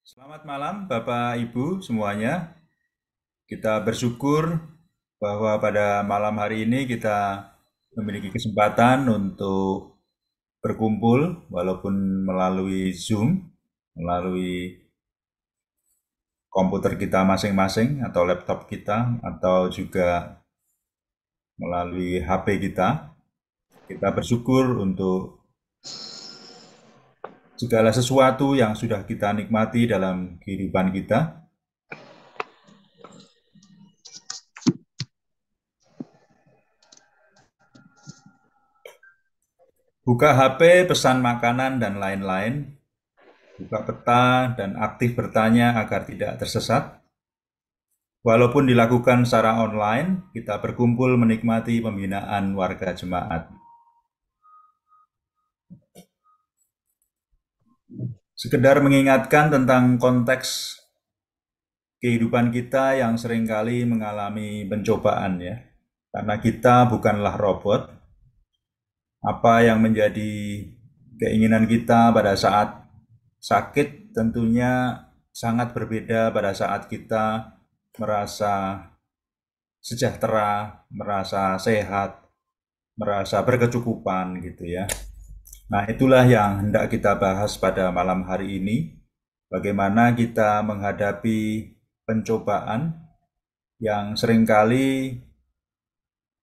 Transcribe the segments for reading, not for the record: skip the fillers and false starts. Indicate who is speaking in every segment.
Speaker 1: Selamat malam Bapak Ibu semuanya. Kita bersyukur bahwa pada malam hari ini kita memiliki kesempatan untuk berkumpul walaupun melalui Zoom, melalui komputer kita masing-masing atau laptop kita atau juga melalui HP kita. Kita bersyukur untuk segala sesuatu yang sudah kita nikmati dalam kehidupan kita. Buka HP, pesan makanan, dan lain-lain. Buka peta dan aktif bertanya agar tidak tersesat. Walaupun dilakukan secara online, kita berkumpul menikmati pembinaan warga jemaat. Sekedar mengingatkan tentang konteks kehidupan kita yang seringkali mengalami pencobaan ya. Karena kita bukanlah robot. Apa yang menjadi keinginan kita pada saat sakit tentunya sangat berbeda pada saat kita merasa sejahtera, merasa sehat, merasa berkecukupan gitu ya. Nah, itulah yang hendak kita bahas pada malam hari ini. Bagaimana kita menghadapi pencobaan yang seringkali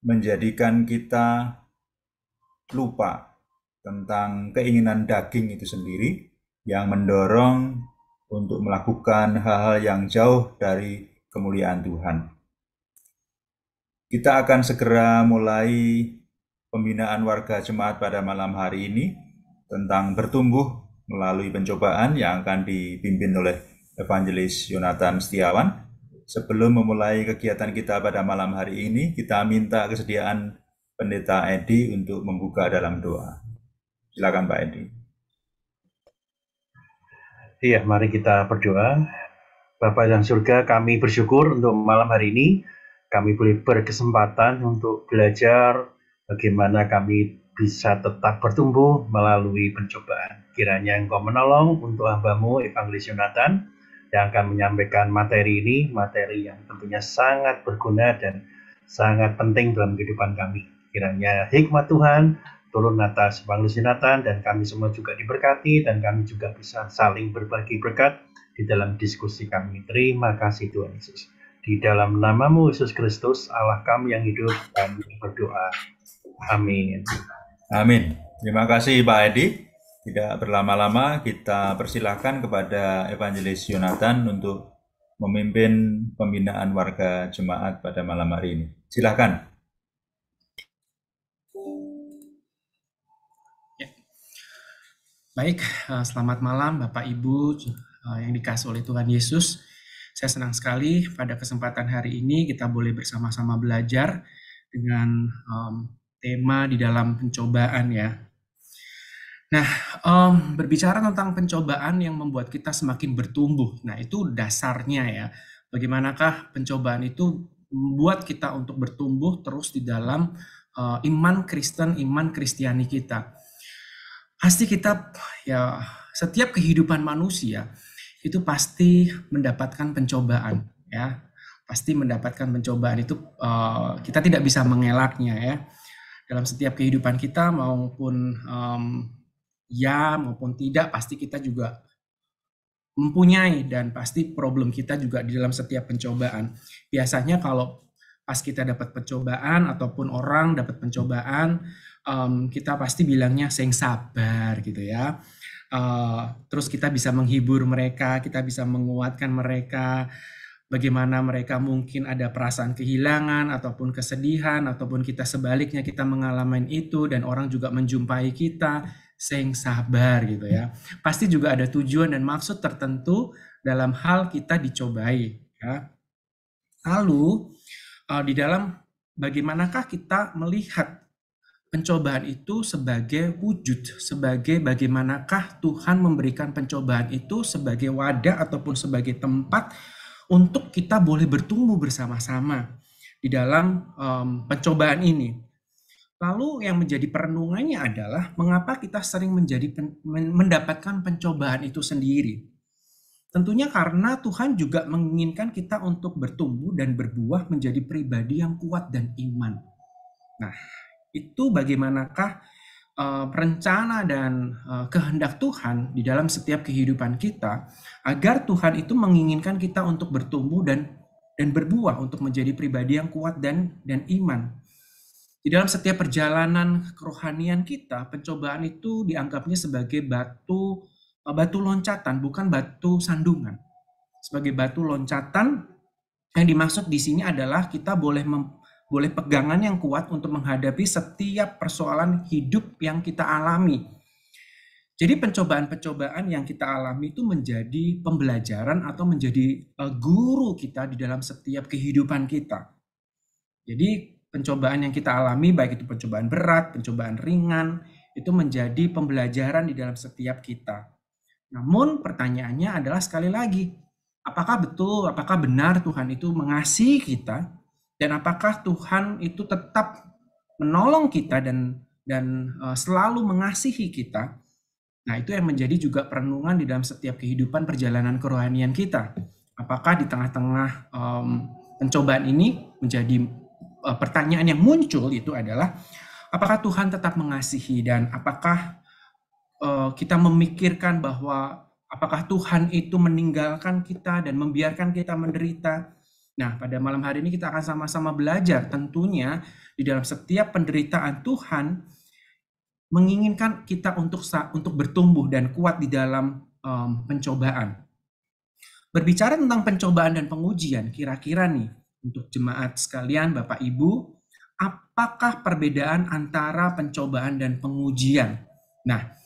Speaker 1: menjadikan kita lupa tentang keinginan daging itu sendiri yang mendorong untuk melakukan hal-hal yang jauh dari kemuliaan Tuhan. Kita akan segera mulai pembinaan warga jemaat pada malam hari ini tentang bertumbuh melalui pencobaan yang akan dipimpin oleh Evangelis Yonatan Setiawan. Sebelum memulai kegiatan kita pada malam hari ini, kita minta kesediaan Pendeta Edi untuk membuka dalam doa. Silakan Pak Edi.
Speaker 2: Iya, mari kita berdoa. Bapa yang surga, kami bersyukur untuk malam hari ini. Kami boleh berkesempatan untuk belajar bagaimana kami bisa tetap bertumbuh melalui pencobaan. Kiranya Engkau menolong untuk hamba-Mu, Evangelis Yonatan, yang akan menyampaikan materi ini, materi yang tentunya sangat berguna dan sangat penting dalam kehidupan kami. Kiranya hikmat Tuhan turun atas Evangelis Yonatan dan kami semua juga diberkati dan kami juga bisa saling berbagi berkat di dalam diskusi kami. Terima kasih Tuhan Yesus. Di dalam nama-Mu Yesus Kristus, Allah kami yang hidup, kami berdoa. Amin.
Speaker 1: Amin. Terima kasih Pak Edi. Tidak berlama-lama, kita persilahkan kepada Evangelis Yonatan untuk memimpin pembinaan warga jemaat pada malam hari ini. Silakan.
Speaker 3: Ya. Baik, selamat malam Bapak Ibu yang dikasihi oleh Tuhan Yesus. Saya senang sekali pada kesempatan hari ini kita boleh bersama-sama belajar dengan tema di dalam pencobaan ya. Nah, berbicara tentang pencobaan yang membuat kita semakin bertumbuh. Nah, itu dasarnya ya. Bagaimanakah pencobaan itu membuat kita untuk bertumbuh terus di dalam iman Kristen, iman Kristiani kita. Pasti kita ya setiap kehidupan manusia itu pasti mendapatkan pencobaan ya. Pasti mendapatkan pencobaan itu kita tidak bisa mengelaknya ya. Dalam setiap kehidupan kita maupun ya maupun tidak pasti kita juga mempunyai dan pasti problem kita juga di dalam setiap pencobaan. Biasanya kalau pas kita dapat pencobaan ataupun orang dapat pencobaan, kita pasti bilangnya sing sabar gitu ya. Terus kita bisa menghibur mereka, kita bisa menguatkan mereka, bagaimana mereka mungkin ada perasaan kehilangan ataupun kesedihan ataupun kita sebaliknya kita mengalami itu dan orang juga menjumpai kita sing sabar gitu ya. Pasti juga ada tujuan dan maksud tertentu dalam hal kita dicobai ya. Lalu di dalam bagaimanakah kita melihat pencobaan itu sebagai wujud, sebagai bagaimanakah Tuhan memberikan pencobaan itu sebagai wadah ataupun sebagai tempat untuk kita boleh bertumbuh bersama-sama di dalam pencobaan ini. Lalu yang menjadi perenungannya adalah mengapa kita sering mendapatkan pencobaan itu sendiri. Tentunya karena Tuhan juga menginginkan kita untuk bertumbuh dan berbuah menjadi pribadi yang kuat dan iman. Nah, itu bagaimanakah rencana dan kehendak Tuhan di dalam setiap kehidupan kita, agar Tuhan itu menginginkan kita untuk bertumbuh dan berbuah untuk menjadi pribadi yang kuat dan iman. Di dalam setiap perjalanan kerohanian kita, pencobaan itu dianggapnya sebagai batu loncatan, bukan batu sandungan. Sebagai batu loncatan, yang dimaksud di sini adalah kita boleh pegangan yang kuat untuk menghadapi setiap persoalan hidup yang kita alami. Jadi pencobaan-pencobaan yang kita alami itu menjadi pembelajaran atau menjadi guru kita di dalam setiap kehidupan kita. Jadi pencobaan yang kita alami, baik itu pencobaan berat, pencobaan ringan, itu menjadi pembelajaran di dalam setiap kita. Namun pertanyaannya adalah sekali lagi, apakah benar Tuhan itu mengasihi kita? Dan apakah Tuhan itu tetap menolong kita dan selalu mengasihi kita? Nah, itu yang menjadi juga perenungan di dalam setiap kehidupan perjalanan kerohanian kita. Apakah di tengah-tengah pencobaan ini menjadi pertanyaan yang muncul itu adalah, apakah Tuhan tetap mengasihi, dan apakah kita memikirkan bahwa apakah Tuhan itu meninggalkan kita dan membiarkan kita menderita? Nah, pada malam hari ini kita akan sama-sama belajar, tentunya di dalam setiap penderitaan Tuhan menginginkan kita untuk bertumbuh dan kuat di dalam pencobaan. Berbicara tentang pencobaan dan pengujian, kira-kira nih untuk jemaat sekalian, Bapak Ibu, apakah perbedaan antara pencobaan dan pengujian? Nah,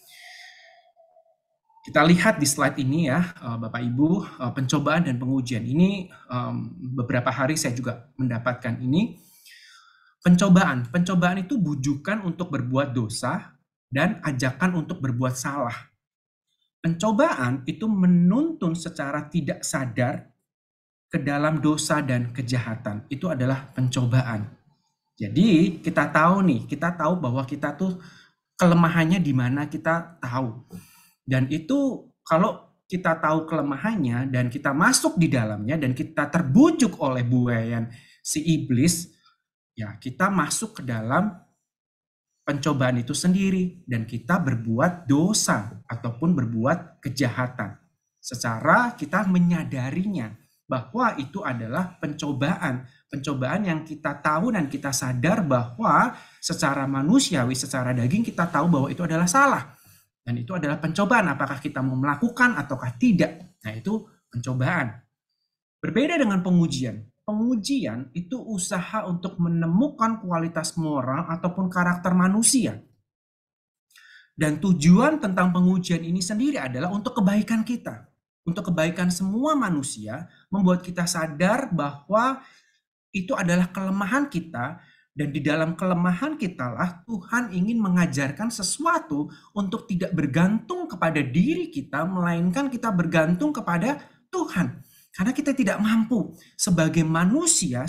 Speaker 3: kita lihat di slide ini ya, Bapak Ibu, pencobaan dan pengujian. Ini beberapa hari saya juga mendapatkan ini. Pencobaan itu bujukan untuk berbuat dosa dan ajakan untuk berbuat salah. Pencobaan itu menuntun secara tidak sadar ke dalam dosa dan kejahatan. Itu adalah pencobaan. Jadi kita tahu bahwa kita tuh kelemahannya di mana, kita tahu. Dan itu kalau kita tahu kelemahannya dan kita masuk di dalamnya dan kita terbujuk oleh buayan si iblis, ya kita masuk ke dalam pencobaan itu sendiri dan kita berbuat dosa ataupun berbuat kejahatan. Secara kita menyadarinya bahwa itu adalah pencobaan. Pencobaan yang kita tahu dan kita sadar bahwa secara manusiawi, secara daging kita tahu bahwa itu adalah salah. Dan itu adalah pencobaan, apakah kita mau melakukan ataukah tidak. Nah, itu pencobaan. Berbeda dengan pengujian. Pengujian itu usaha untuk menemukan kualitas moral ataupun karakter manusia. Dan tujuan tentang pengujian ini sendiri adalah untuk kebaikan kita. Untuk kebaikan semua manusia, membuat kita sadar bahwa itu adalah kelemahan kita. Dan di dalam kelemahan kita lah Tuhan ingin mengajarkan sesuatu untuk tidak bergantung kepada diri kita, melainkan kita bergantung kepada Tuhan. Karena kita tidak mampu sebagai manusia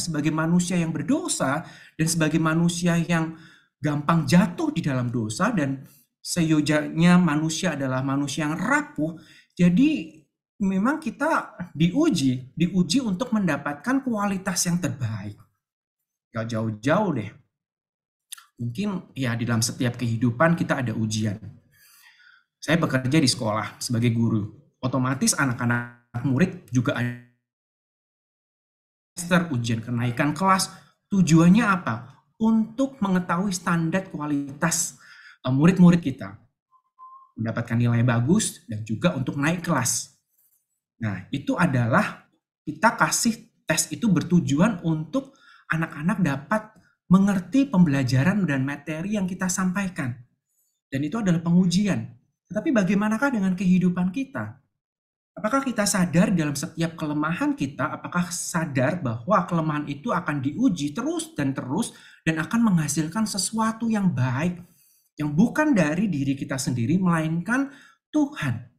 Speaker 3: yang berdosa, dan sebagai manusia yang gampang jatuh di dalam dosa, dan seyojanya manusia adalah manusia yang rapuh. Jadi memang kita diuji untuk mendapatkan kualitas yang terbaik. Gak jauh-jauh deh. Mungkin ya di dalam setiap kehidupan kita ada ujian. Saya bekerja di sekolah sebagai guru. Otomatis anak-anak murid juga ada ujian kenaikan kelas. Tujuannya apa? Untuk mengetahui standar kualitas murid-murid kita. Mendapatkan nilai bagus dan juga untuk naik kelas. Nah, itu adalah kita kasih tes itu bertujuan untuk anak-anak dapat mengerti pembelajaran dan materi yang kita sampaikan. Dan itu adalah pengujian. Tetapi bagaimanakah dengan kehidupan kita? Apakah kita sadar dalam setiap kelemahan kita, apakah sadar bahwa kelemahan itu akan diuji terus dan akan menghasilkan sesuatu yang baik, yang bukan dari diri kita sendiri, melainkan Tuhan.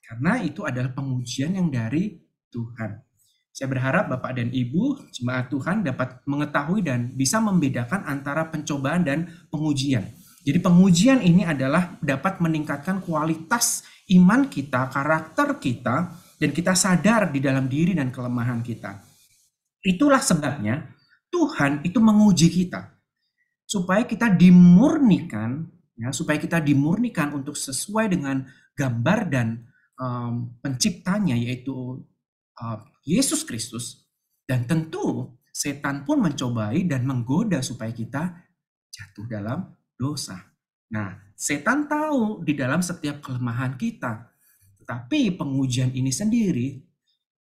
Speaker 3: Karena itu adalah pengujian yang dari Tuhan. Saya berharap Bapak dan Ibu, jemaat Tuhan dapat mengetahui dan bisa membedakan antara pencobaan dan pengujian. Jadi pengujian ini adalah dapat meningkatkan kualitas iman kita, karakter kita, dan kita sadar di dalam diri dan kelemahan kita. Itulah sebabnya Tuhan itu menguji kita supaya kita dimurnikan, ya, supaya kita dimurnikan untuk sesuai dengan gambar dan penciptanya, yaitu Yesus Kristus. Dan tentu setan pun mencobai dan menggoda supaya kita jatuh dalam dosa. Nah, setan tahu di dalam setiap kelemahan kita. Tetapi pengujian ini sendiri,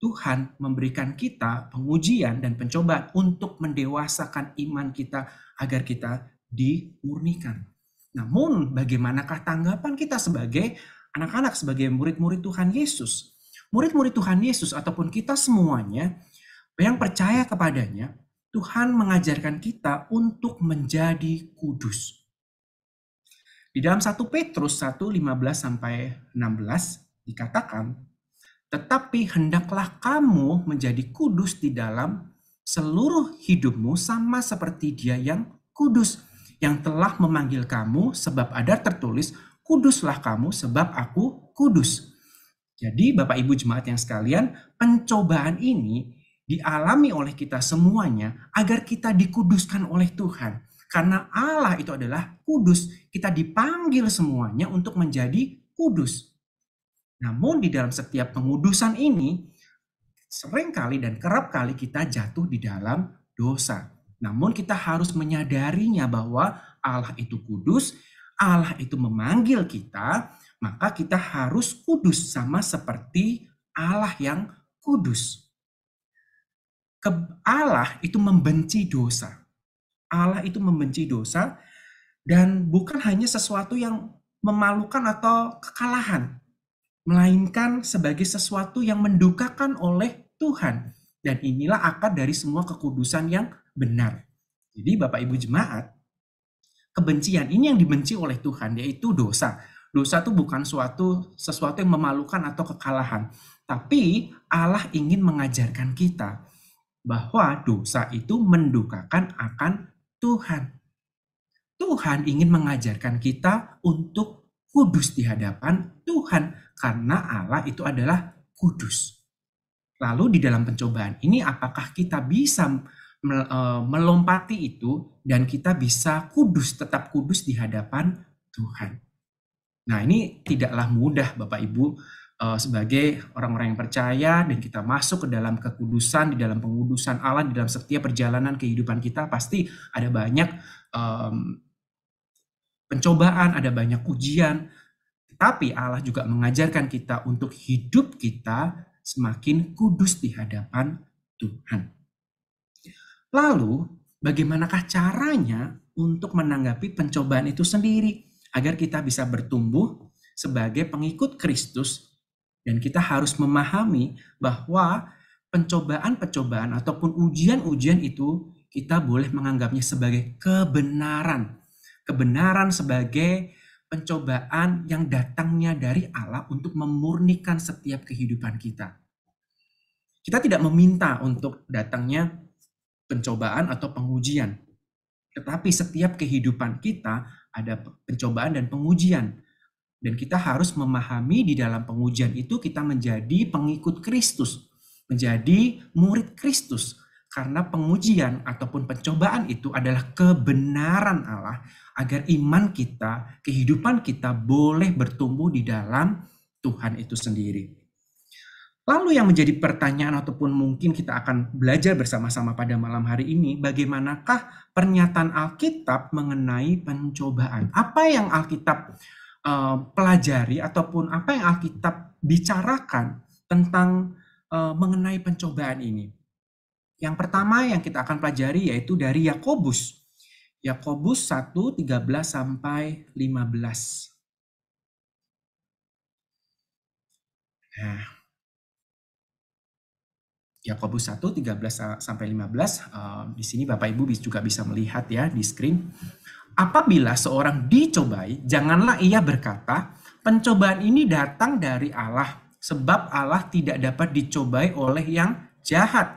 Speaker 3: Tuhan memberikan kita pengujian dan pencobaan untuk mendewasakan iman kita agar kita dimurnikan. Namun bagaimanakah tanggapan kita sebagai anak-anak, sebagai murid-murid Tuhan Yesus? Murid-murid Tuhan Yesus ataupun kita semuanya yang percaya kepadanya, Tuhan mengajarkan kita untuk menjadi kudus. Di dalam 1 Petrus 1:15-16 dikatakan, tetapi hendaklah kamu menjadi kudus di dalam seluruh hidupmu sama seperti Dia yang kudus, yang telah memanggil kamu, sebab ada tertulis, kuduslah kamu sebab aku kudus. Jadi Bapak Ibu jemaat yang sekalian, pencobaan ini dialami oleh kita semuanya agar kita dikuduskan oleh Tuhan. Karena Allah itu adalah kudus, kita dipanggil semuanya untuk menjadi kudus. Namun di dalam setiap pengudusan ini, seringkali dan kerap kali kita jatuh di dalam dosa. Namun kita harus menyadarinya bahwa Allah itu kudus, Allah itu memanggil kita, maka kita harus kudus sama seperti Allah yang kudus. Allah itu membenci dosa. Allah itu membenci dosa dan bukan hanya sesuatu yang memalukan atau kekalahan, melainkan sebagai sesuatu yang mendukakan oleh Tuhan. Dan inilah akar dari semua kekudusan yang benar. Jadi Bapak Ibu jemaat, kebencian ini yang dibenci oleh Tuhan, yaitu dosa. Dosa itu bukan sesuatu yang memalukan atau kekalahan. Tapi Allah ingin mengajarkan kita bahwa dosa itu mendukakan akan Tuhan. Tuhan ingin mengajarkan kita untuk kudus di hadapan Tuhan. Karena Allah itu adalah kudus. Lalu di dalam pencobaan ini apakah kita bisa melompati itu dan kita bisa kudus, tetap kudus di hadapan Tuhan. Nah, ini tidaklah mudah Bapak Ibu sebagai orang-orang yang percaya dan kita masuk ke dalam kekudusan, di dalam pengudusan Allah, di dalam setiap perjalanan kehidupan kita pasti ada banyak pencobaan, ada banyak ujian. Tapi Allah juga mengajarkan kita untuk hidup kita semakin kudus di hadapan Tuhan. Lalu, bagaimanakah caranya untuk menanggapi pencobaan itu sendiri agar kita bisa bertumbuh sebagai pengikut Kristus? Dan kita harus memahami bahwa pencobaan-pencobaan ataupun ujian-ujian itu kita boleh menganggapnya sebagai kebenaran. Kebenaran sebagai pencobaan yang datangnya dari Allah untuk memurnikan setiap kehidupan kita. Kita tidak meminta untuk datangnya pencobaan atau pengujian. Tetapi setiap kehidupan kita ada pencobaan dan pengujian. Dan kita harus memahami di dalam pengujian itu kita menjadi pengikut Kristus, menjadi murid Kristus. Karena pengujian ataupun pencobaan itu adalah kebenaran Allah agar iman kita, kehidupan kita boleh bertumbuh di dalam Tuhan itu sendiri. Lalu yang menjadi pertanyaan ataupun mungkin kita akan belajar bersama-sama pada malam hari ini, bagaimanakah pernyataan Alkitab mengenai pencobaan? Apa yang Alkitab pelajari ataupun apa yang Alkitab bicarakan tentang mengenai pencobaan ini. Yang pertama yang kita akan pelajari yaitu dari Yakobus. Yakobus 1:13-15. Nah, Yakobus 1:13-15 di sini Bapak Ibu juga bisa melihat ya di screen. Apabila seorang dicobai, janganlah ia berkata, pencobaan ini datang dari Allah, sebab Allah tidak dapat dicobai oleh yang jahat.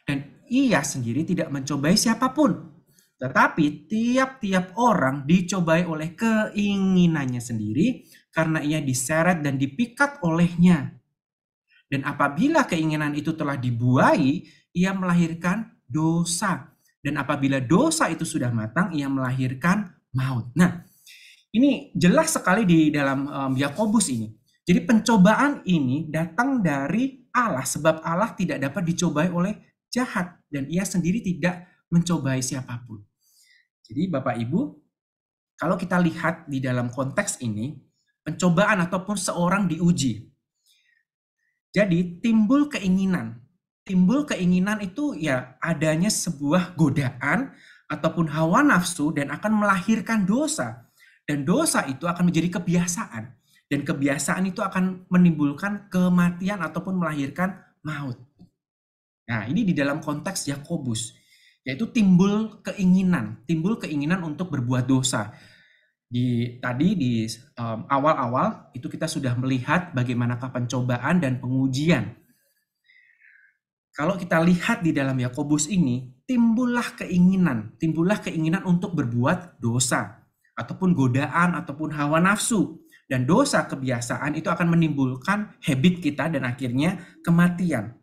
Speaker 3: Dan ia sendiri tidak mencobai siapapun. Tetapi tiap-tiap orang dicobai oleh keinginannya sendiri, karena ia diseret dan dipikat olehnya. Dan apabila keinginan itu telah dibuai, ia melahirkan dosa. Dan apabila dosa itu sudah matang, ia melahirkan maut. Nah, ini jelas sekali di dalam Yakobus ini. Jadi pencobaan ini datang dari Allah, sebab Allah tidak dapat dicobai oleh jahat, dan ia sendiri tidak mencobai siapapun. Jadi Bapak Ibu, kalau kita lihat di dalam konteks ini, pencobaan ataupun seorang diuji. Jadi timbul keinginan. Timbul keinginan itu ya adanya sebuah godaan ataupun hawa nafsu dan akan melahirkan dosa. Dan dosa itu akan menjadi kebiasaan. Dan kebiasaan itu akan menimbulkan kematian ataupun melahirkan maut. Nah, ini di dalam konteks Yakobus, yaitu timbul keinginan untuk berbuat dosa. Tadi di awal-awal itu kita sudah melihat bagaimanakah pencobaan dan pengujian. Kalau kita lihat di dalam Yakobus ini, timbullah keinginan untuk berbuat dosa, ataupun godaan, ataupun hawa nafsu. Dan dosa kebiasaan itu akan menimbulkan habit kita dan akhirnya kematian.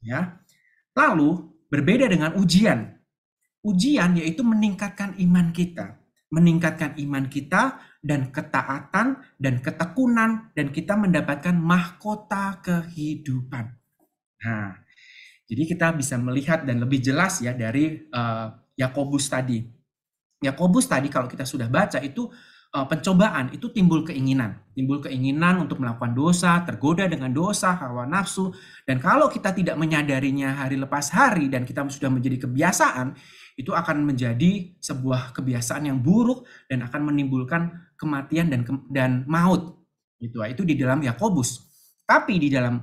Speaker 3: Ya. Lalu berbeda dengan ujian. Ujian yaitu meningkatkan iman kita. Meningkatkan iman kita dan ketaatan dan ketekunan, dan kita mendapatkan mahkota kehidupan. Nah, jadi kita bisa melihat dan lebih jelas ya dari Yakobus tadi. Yakobus tadi kalau kita sudah baca itu pencobaan itu timbul keinginan untuk melakukan dosa, tergoda dengan dosa, hawa nafsu, dan kalau kita tidak menyadarinya hari lepas hari dan kita sudah menjadi kebiasaan, itu akan menjadi sebuah kebiasaan yang buruk dan akan menimbulkan kematian dan maut. Itu di dalam Yakobus. Tapi di dalam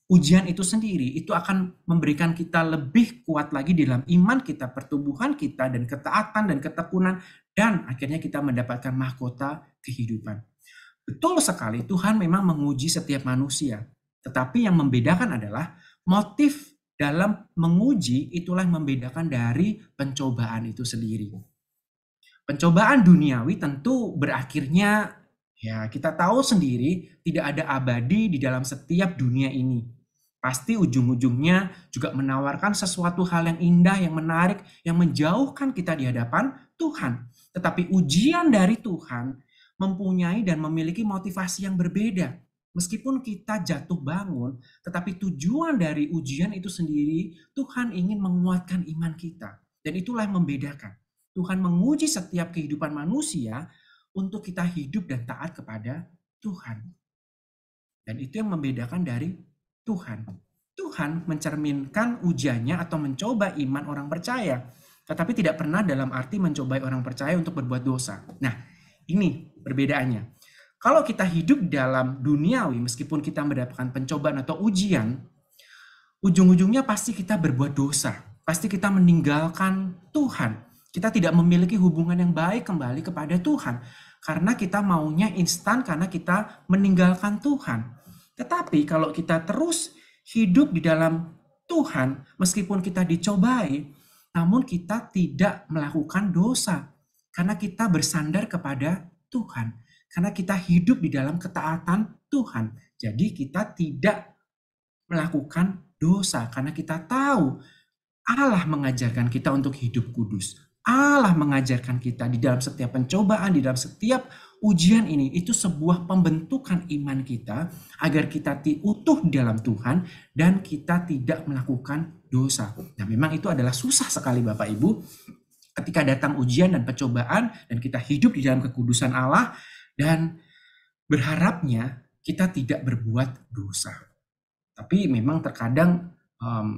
Speaker 3: ujian itu sendiri itu akan memberikan kita lebih kuat lagi di dalam iman kita, pertumbuhan kita, dan ketaatan dan ketekunan, dan akhirnya kita mendapatkan mahkota kehidupan. Betul sekali, Tuhan memang menguji setiap manusia. Tetapi yang membedakan adalah motif dalam menguji, itulah yang membedakan dari pencobaan itu sendiri. Pencobaan duniawi tentu berakhirnya, ya kita tahu sendiri, tidak ada abadi di dalam setiap dunia ini. Pasti ujung-ujungnya juga menawarkan sesuatu hal yang indah, yang menarik, yang menjauhkan kita di hadapan Tuhan. Tetapi ujian dari Tuhan mempunyai dan memiliki motivasi yang berbeda. Meskipun kita jatuh bangun, tetapi tujuan dari ujian itu sendiri, Tuhan ingin menguatkan iman kita. Dan itulah yang membedakan. Tuhan menguji setiap kehidupan manusia untuk kita hidup dan taat kepada Tuhan. Dan itu yang membedakan dari Tuhan. Tuhan mencerminkan ujiannya atau mencoba iman orang percaya, tetapi tidak pernah dalam arti mencobai orang percaya untuk berbuat dosa. Nah, ini perbedaannya. Kalau kita hidup dalam duniawi, meskipun kita mendapatkan pencobaan atau ujian, ujung-ujungnya pasti kita berbuat dosa. Pasti kita meninggalkan Tuhan. Kita tidak memiliki hubungan yang baik kembali kepada Tuhan. Karena kita maunya instan, karena kita meninggalkan Tuhan. Tetapi kalau kita terus hidup di dalam Tuhan, meskipun kita dicobai, namun kita tidak melakukan dosa. Karena kita bersandar kepada Tuhan. Karena kita hidup di dalam ketaatan Tuhan. Jadi kita tidak melakukan dosa. Karena kita tahu Allah mengajarkan kita untuk hidup kudus. Allah mengajarkan kita di dalam setiap pencobaan, di dalam setiap ujian ini, itu sebuah pembentukan iman kita agar kita utuh di dalam Tuhan dan kita tidak melakukan dosa. Nah, memang itu adalah susah sekali Bapak Ibu ketika datang ujian dan pencobaan dan kita hidup di dalam kekudusan Allah dan berharapnya kita tidak berbuat dosa. Tapi memang terkadang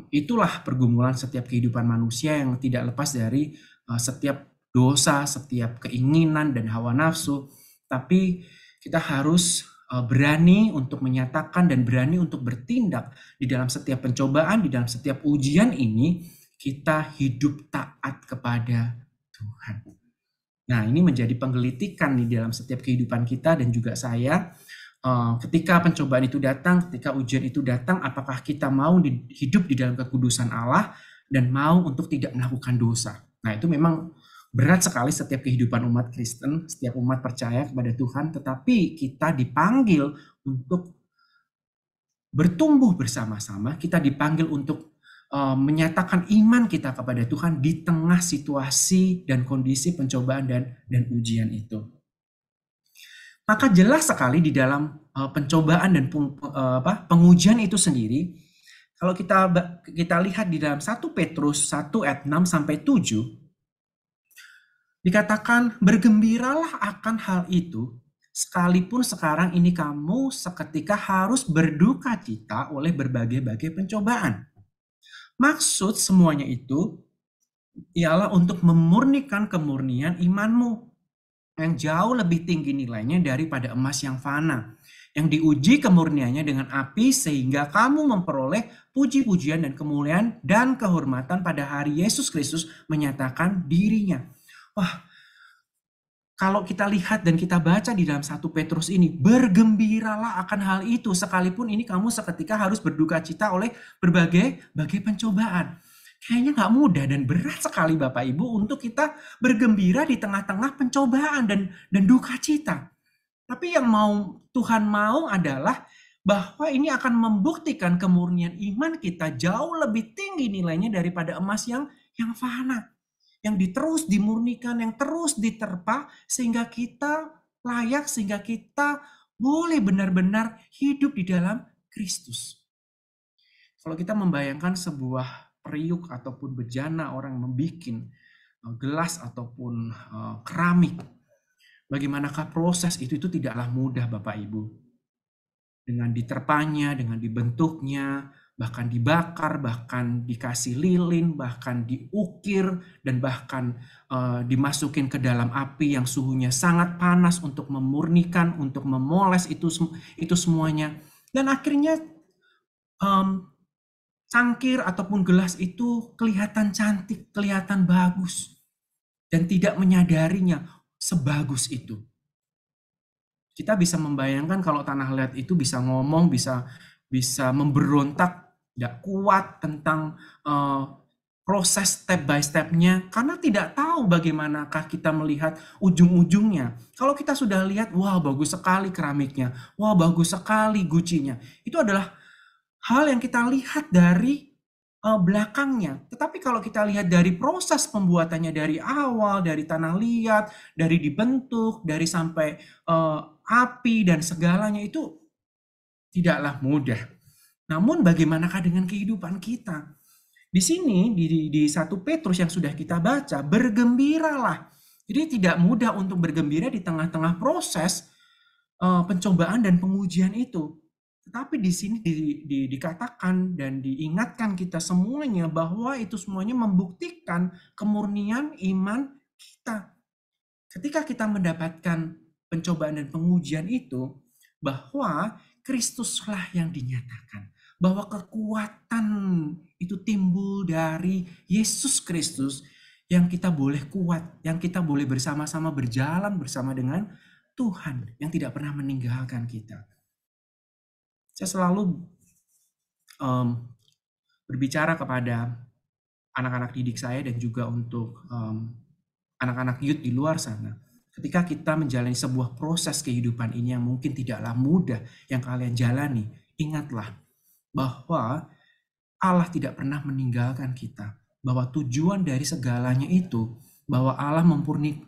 Speaker 3: itulah pergumulan setiap kehidupan manusia yang tidak lepas dari setiap dosa, setiap keinginan dan hawa nafsu. Tapi kita harus berani untuk menyatakan dan berani untuk bertindak di dalam setiap pencobaan, di dalam setiap ujian ini, kita hidup taat kepada Tuhan. Nah, ini menjadi penggelitikan di dalam setiap kehidupan kita dan juga saya. Ketika pencobaan itu datang, ketika ujian itu datang, apakah kita mau hidup di dalam kekudusan Allah dan mau untuk tidak melakukan dosa. Nah, itu memang berat sekali setiap kehidupan umat Kristen, setiap umat percaya kepada Tuhan, tetapi kita dipanggil untuk bertumbuh bersama-sama, kita dipanggil untuk menyatakan iman kita kepada Tuhan di tengah situasi dan kondisi pencobaan dan ujian itu. Maka jelas sekali di dalam pencobaan dan pengujian itu sendiri, kalau kita lihat di dalam 1 Petrus 1 ayat 6 sampai 7, dikatakan bergembiralah akan hal itu, sekalipun sekarang ini kamu seketika harus berduka cita oleh berbagai-bagai pencobaan. Maksud semuanya itu ialah untuk memurnikan kemurnian imanmu yang jauh lebih tinggi nilainya daripada emas yang fana, yang diuji kemurniannya dengan api sehingga kamu memperoleh puji-pujian dan kemuliaan dan kehormatan pada hari Yesus Kristus menyatakan dirinya. Wah, kalau kita lihat dan kita baca di dalam 1 Petrus ini, bergembiralah akan hal itu, sekalipun ini kamu seketika harus berduka cita oleh berbagai pencobaan. Kayaknya nggak mudah dan berat sekali Bapak Ibu untuk kita bergembira di tengah-tengah pencobaan dan duka cita. Tapi yang Tuhan mau adalah bahwa ini akan membuktikan kemurnian iman kita jauh lebih tinggi nilainya daripada emas yang fana. Yang terus dimurnikan, yang terus diterpa, sehingga kita layak, sehingga kita boleh benar-benar hidup di dalam Kristus. Kalau kita membayangkan sebuah periuk ataupun bejana orang membikin gelas ataupun keramik, bagaimanakah proses itu tidaklah mudah Bapak Ibu. Dengan diterpanya, dengan dibentuknya, bahkan dibakar, bahkan dikasih lilin, bahkan diukir, dan bahkan dimasukin ke dalam api yang suhunya sangat panas untuk memurnikan, untuk memoles itu semuanya. Dan akhirnya cangkir ataupun gelas itu kelihatan cantik, kelihatan bagus, dan tidak menyadarinya sebagus itu. Kita bisa membayangkan kalau tanah liat itu bisa ngomong, bisa memberontak, tidak kuat tentang proses step by step-nya, karena tidak tahu bagaimanakah kita melihat ujung-ujungnya. Kalau kita sudah lihat, wah bagus sekali keramiknya, wah bagus sekali gucinya, itu adalah hal yang kita lihat dari belakangnya. Tetapi kalau kita lihat dari proses pembuatannya dari awal, dari tanah liat, dari dibentuk, dari sampai api dan segalanya, itu tidaklah mudah. Namun bagaimanakah dengan kehidupan kita? Di sini di 1 Petrus yang sudah kita baca, bergembiralah. Jadi tidak mudah untuk bergembira di tengah-tengah proses pencobaan dan pengujian itu. Tetapi di sini dikatakan dan diingatkan kita semuanya bahwa itu semuanya membuktikan kemurnian iman kita. Ketika kita mendapatkan pencobaan dan pengujian itu, bahwa Kristuslah yang dinyatakan, bahwa kekuatan itu timbul dari Yesus Kristus, yang kita boleh kuat, yang kita boleh bersama-sama berjalan bersama dengan Tuhan yang tidak pernah meninggalkan kita. Saya selalu berbicara kepada anak-anak didik saya dan juga untuk anak-anak youth di luar sana. Ketika kita menjalani sebuah proses kehidupan ini yang mungkin tidaklah mudah yang kalian jalani, ingatlah bahwa Allah tidak pernah meninggalkan kita. Bahwa tujuan dari segalanya itu, bahwa Allah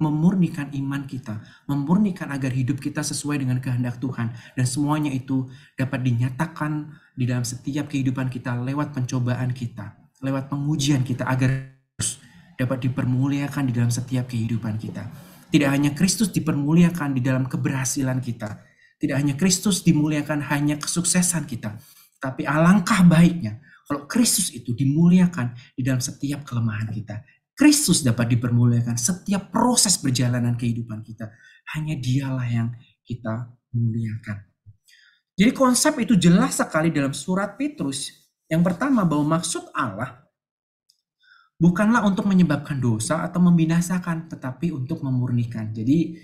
Speaker 3: memurnikan iman kita, memurnikan agar hidup kita sesuai dengan kehendak Tuhan. Dan semuanya itu dapat dinyatakan di dalam setiap kehidupan kita lewat pencobaan kita, lewat pengujian kita, agar dapat dipermuliakan di dalam setiap kehidupan kita. Tidak hanya Kristus dipermuliakan di dalam keberhasilan kita, tidak hanya Kristus dimuliakan hanya kesuksesan kita, tapi alangkah baiknya kalau Kristus itu dimuliakan di dalam setiap kelemahan kita. Kristus dapat dipermuliakan setiap proses perjalanan kehidupan kita. Hanya Dialah yang kita muliakan. Jadi konsep itu jelas sekali dalam surat Petrus. Yang pertama, bahwa maksud Allah bukanlah untuk menyebabkan dosa atau membinasakan, tetapi untuk memurnikan. Jadi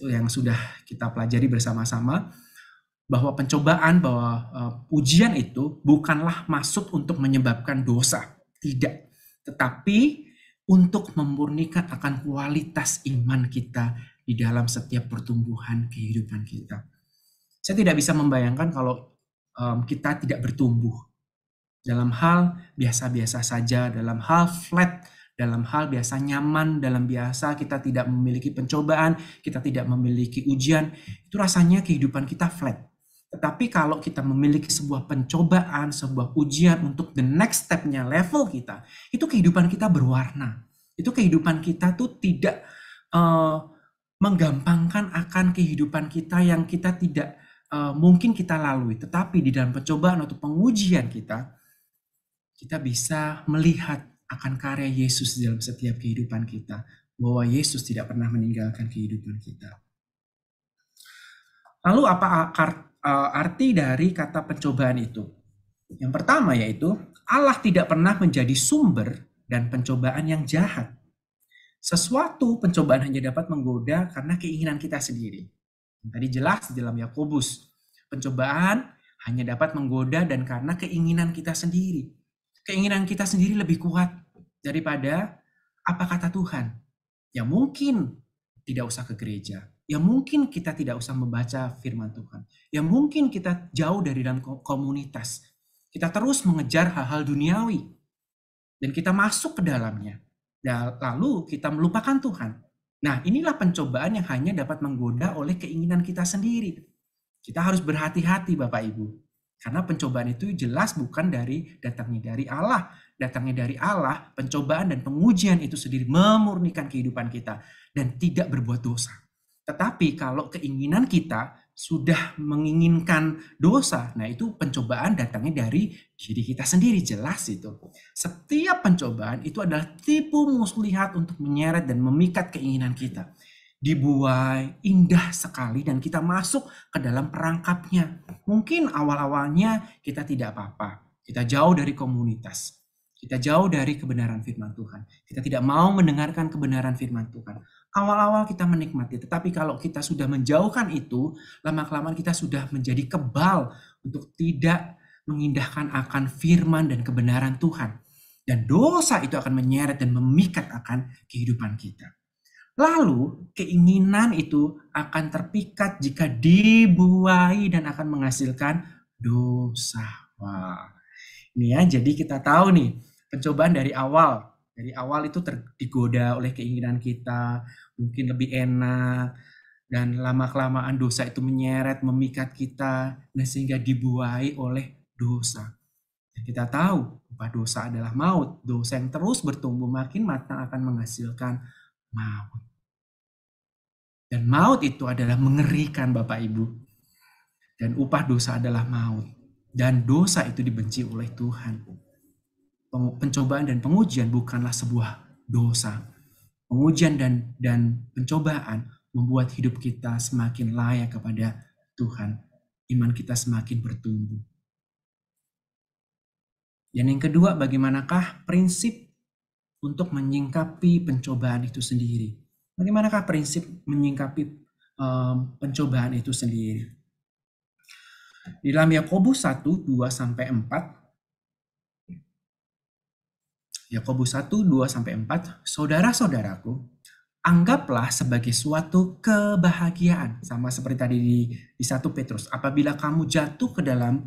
Speaker 3: yang sudah kita pelajari bersama-sama, bahwa pencobaan, bahwa ujian itu bukanlah maksud untuk menyebabkan dosa. Tidak. Tetapi untuk memurnikan akan kualitas iman kita di dalam setiap pertumbuhan kehidupan kita. Saya tidak bisa membayangkan kalau kita tidak bertumbuh. Dalam hal biasa-biasa saja, dalam hal flat, dalam hal biasa nyaman, dalam biasa kita tidak memiliki pencobaan, kita tidak memiliki ujian, itu rasanya kehidupan kita flat. Tetapi kalau kita memiliki sebuah pencobaan, sebuah ujian untuk the next step-nya, level kita, itu kehidupan kita berwarna. Itu kehidupan kita tuh tidak menggampangkan akan kehidupan kita yang kita tidak mungkin kita lalui. Tetapi di dalam pencobaan atau pengujian kita bisa melihat akan karya Yesus dalam setiap kehidupan kita. Bahwa Yesus tidak pernah meninggalkan kehidupan kita. Lalu apa arti dari kata pencobaan itu? Yang pertama yaitu Allah tidak pernah menjadi sumber dan pencobaan yang jahat. Sesuatu pencobaan hanya dapat menggoda karena keinginan kita sendiri. Tadi jelas di dalam Yakobus, pencobaan hanya dapat menggoda dan karena keinginan kita sendiri. Keinginan kita sendiri lebih kuat daripada apa kata Tuhan. Ya mungkin tidak usah ke gereja. Ya mungkin kita tidak usah membaca firman Tuhan. Ya mungkin kita jauh dari dalam komunitas. Kita terus mengejar hal-hal duniawi. Dan kita masuk ke dalamnya. Dan lalu kita melupakan Tuhan. Nah inilah pencobaan yang hanya dapat menggoda oleh keinginan kita sendiri. Kita harus berhati-hati Bapak Ibu. Karena pencobaan itu jelas bukan datangnya dari Allah. Datangnya dari Allah, pencobaan dan pengujian itu sendiri memurnikan kehidupan kita. Dan tidak berbuat dosa. Tetapi kalau keinginan kita sudah menginginkan dosa, nah itu pencobaan datangnya dari diri kita sendiri, jelas itu. Setiap pencobaan itu adalah tipu muslihat untuk menyeret dan memikat keinginan kita. Dibuai, indah sekali dan kita masuk ke dalam perangkapnya. Mungkin awal-awalnya kita tidak apa-apa. Kita jauh dari komunitas. Kita jauh dari kebenaran firman Tuhan. Kita tidak mau mendengarkan kebenaran firman Tuhan. Awal-awal kita menikmati. Tetapi kalau kita sudah menjauhkan itu, lama-kelamaan kita sudah menjadi kebal untuk tidak mengindahkan akan firman dan kebenaran Tuhan. Dan dosa itu akan menyeret dan memikat akan kehidupan kita. Lalu keinginan itu akan terpikat jika dibuai dan akan menghasilkan dosa. Wah, ini ya, jadi kita tahu nih pencobaan dari awal. Dari awal itu digoda oleh keinginan kita, mungkin lebih enak. Dan lama-kelamaan dosa itu menyeret, memikat kita, dan sehingga dibuai oleh dosa. Dan kita tahu bahwa dosa adalah maut. Dosa yang terus bertumbuh makin matang akan menghasilkan maut. Dan maut itu adalah mengerikan Bapak Ibu. Dan upah dosa adalah maut. Dan dosa itu dibenci oleh Tuhan. Pencobaan dan pengujian bukanlah sebuah dosa. Pengujian dan pencobaan membuat hidup kita semakin layak kepada Tuhan. Iman kita semakin bertumbuh. Dan yang kedua, bagaimanakah prinsip untuk menyingkapi pencobaan itu sendiri? Bagaimanakah prinsip menyingkapi pencobaan itu sendiri? Di dalam Yakobus 1, 2-4. Yakobus 1, 2-4. Saudara-saudaraku, anggaplah sebagai suatu kebahagiaan. Sama seperti tadi di 1 Petrus. Apabila kamu jatuh ke dalam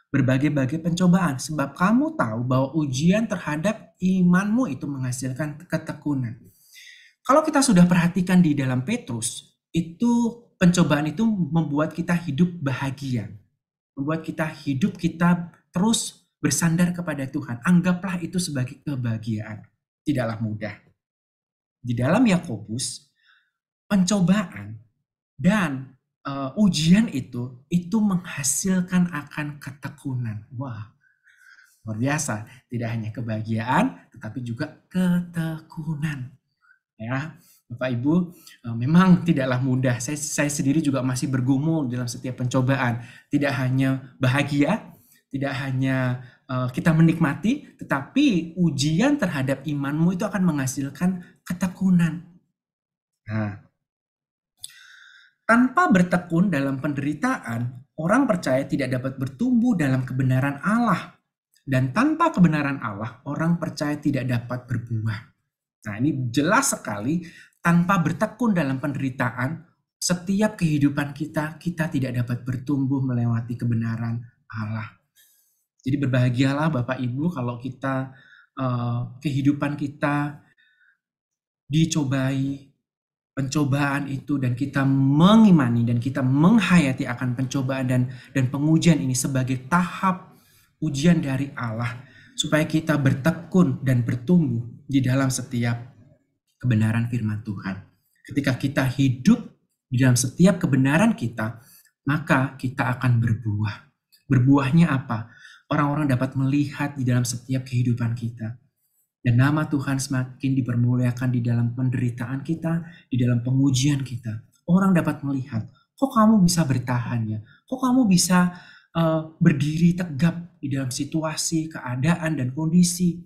Speaker 3: berbagai-bagai pencobaan. Sebab kamu tahu bahwa ujian terhadap imanmu itu menghasilkan ketekunan. Kalau kita sudah perhatikan di dalam Petrus, itu pencobaan itu membuat kita hidup bahagia. Membuat kita terus bersandar kepada Tuhan. Anggaplah itu sebagai kebahagiaan. Tidaklah mudah. Di dalam Yakobus, pencobaan dan ujian itu menghasilkan akan ketekunan. Wah, luar biasa. Tidak hanya kebahagiaan, tetapi juga ketekunan. Ya, Bapak Ibu, memang tidaklah mudah. Saya sendiri juga masih bergumul dalam setiap pencobaan. Tidak hanya bahagia, tidak hanya kita menikmati, tetapi ujian terhadap imanmu itu akan menghasilkan ketekunan. Nah, tanpa bertekun dalam penderitaan, orang percaya tidak dapat bertumbuh dalam kebenaran Allah. Dan tanpa kebenaran Allah, orang percaya tidak dapat berbuah. Nah, ini jelas sekali, tanpa bertekun dalam penderitaan, setiap kehidupan kita tidak dapat bertumbuh melewati kebenaran Allah. Jadi berbahagialah Bapak Ibu kalau kita kehidupan kita dicobai pencobaan itu dan kita mengimani dan kita menghayati akan pencobaan dan pengujian ini sebagai tahap ujian dari Allah supaya kita bertekun dan bertumbuh di dalam setiap kebenaran firman Tuhan. Ketika kita hidup di dalam setiap kebenaran kita, maka kita akan berbuah. Berbuahnya apa? Orang-orang dapat melihat di dalam setiap kehidupan kita. Dan nama Tuhan semakin dipermuliakan di dalam penderitaan kita, di dalam pengujian kita. Orang dapat melihat, kok kamu bisa bertahan ya? Kok kamu bisa berdiri tegap di dalam situasi, keadaan, dan kondisi.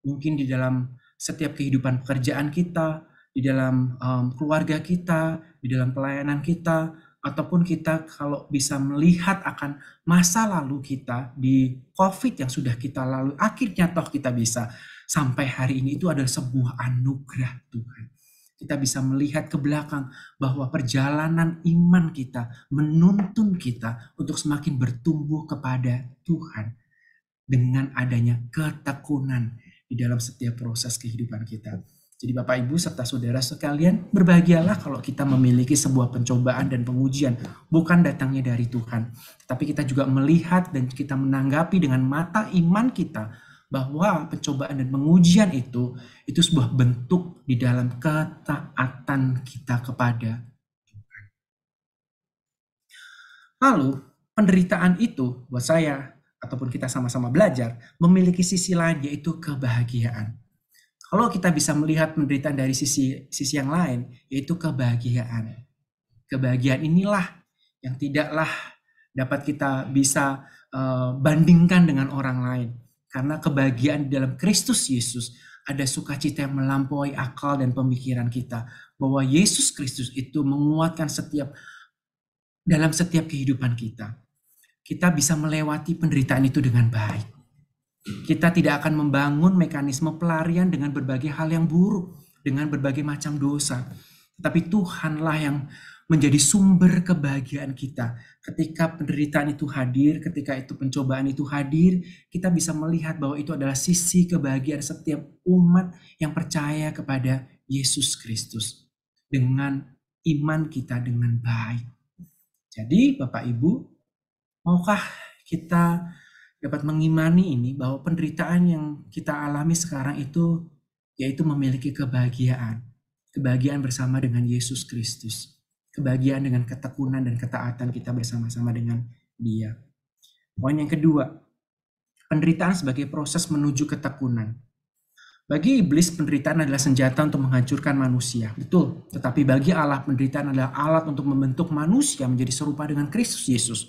Speaker 3: Mungkin di dalam setiap kehidupan pekerjaan kita, di dalam keluarga kita, di dalam pelayanan kita, ataupun kita kalau bisa melihat akan masa lalu kita di COVID yang sudah kita lalui, akhirnya toh kita bisa sampai hari ini, itu adalah sebuah anugerah Tuhan. Kita bisa melihat ke belakang bahwa perjalanan iman kita menuntun kita untuk semakin bertumbuh kepada Tuhan dengan adanya ketekunan di dalam setiap proses kehidupan kita. Jadi Bapak Ibu serta saudara sekalian, berbahagialah kalau kita memiliki sebuah pencobaan dan pengujian, bukan datangnya dari Tuhan. Tapi kita juga melihat dan kita menanggapi dengan mata iman kita, bahwa pencobaan dan pengujian itu sebuah bentuk di dalam ketaatan kita kepada Tuhan. Lalu penderitaan itu buat saya ataupun kita sama-sama belajar memiliki sisi lain, yaitu kebahagiaan. Kalau kita bisa melihat penderitaan dari sisi yang lain, yaitu kebahagiaan. Kebahagiaan inilah yang tidaklah dapat kita bisa bandingkan dengan orang lain. Karena kebahagiaan di dalam Kristus Yesus ada sukacita yang melampaui akal dan pemikiran kita. Bahwa Yesus Kristus itu menguatkan dalam setiap kehidupan kita. Kita bisa melewati penderitaan itu dengan baik. Kita tidak akan membangun mekanisme pelarian dengan berbagai hal yang buruk, dengan berbagai macam dosa. Tetapi Tuhanlah yang menjadi sumber kebahagiaan kita. Ketika penderitaan itu hadir, ketika itu pencobaan itu hadir, kita bisa melihat bahwa itu adalah sisi kebahagiaan setiap umat yang percaya kepada Yesus Kristus. Dengan iman kita dengan baik. Jadi Bapak Ibu, maukah kita dapat mengimani ini bahwa penderitaan yang kita alami sekarang itu yaitu memiliki kebahagiaan. Kebahagiaan bersama dengan Yesus Kristus. Kebahagiaan dengan ketekunan dan ketaatan kita bersama-sama dengan Dia. Poin yang kedua, penderitaan sebagai proses menuju ketekunan. Bagi iblis, penderitaan adalah senjata untuk menghancurkan manusia. Betul, tetapi bagi Allah, penderitaan adalah alat untuk membentuk manusia menjadi serupa dengan Kristus Yesus.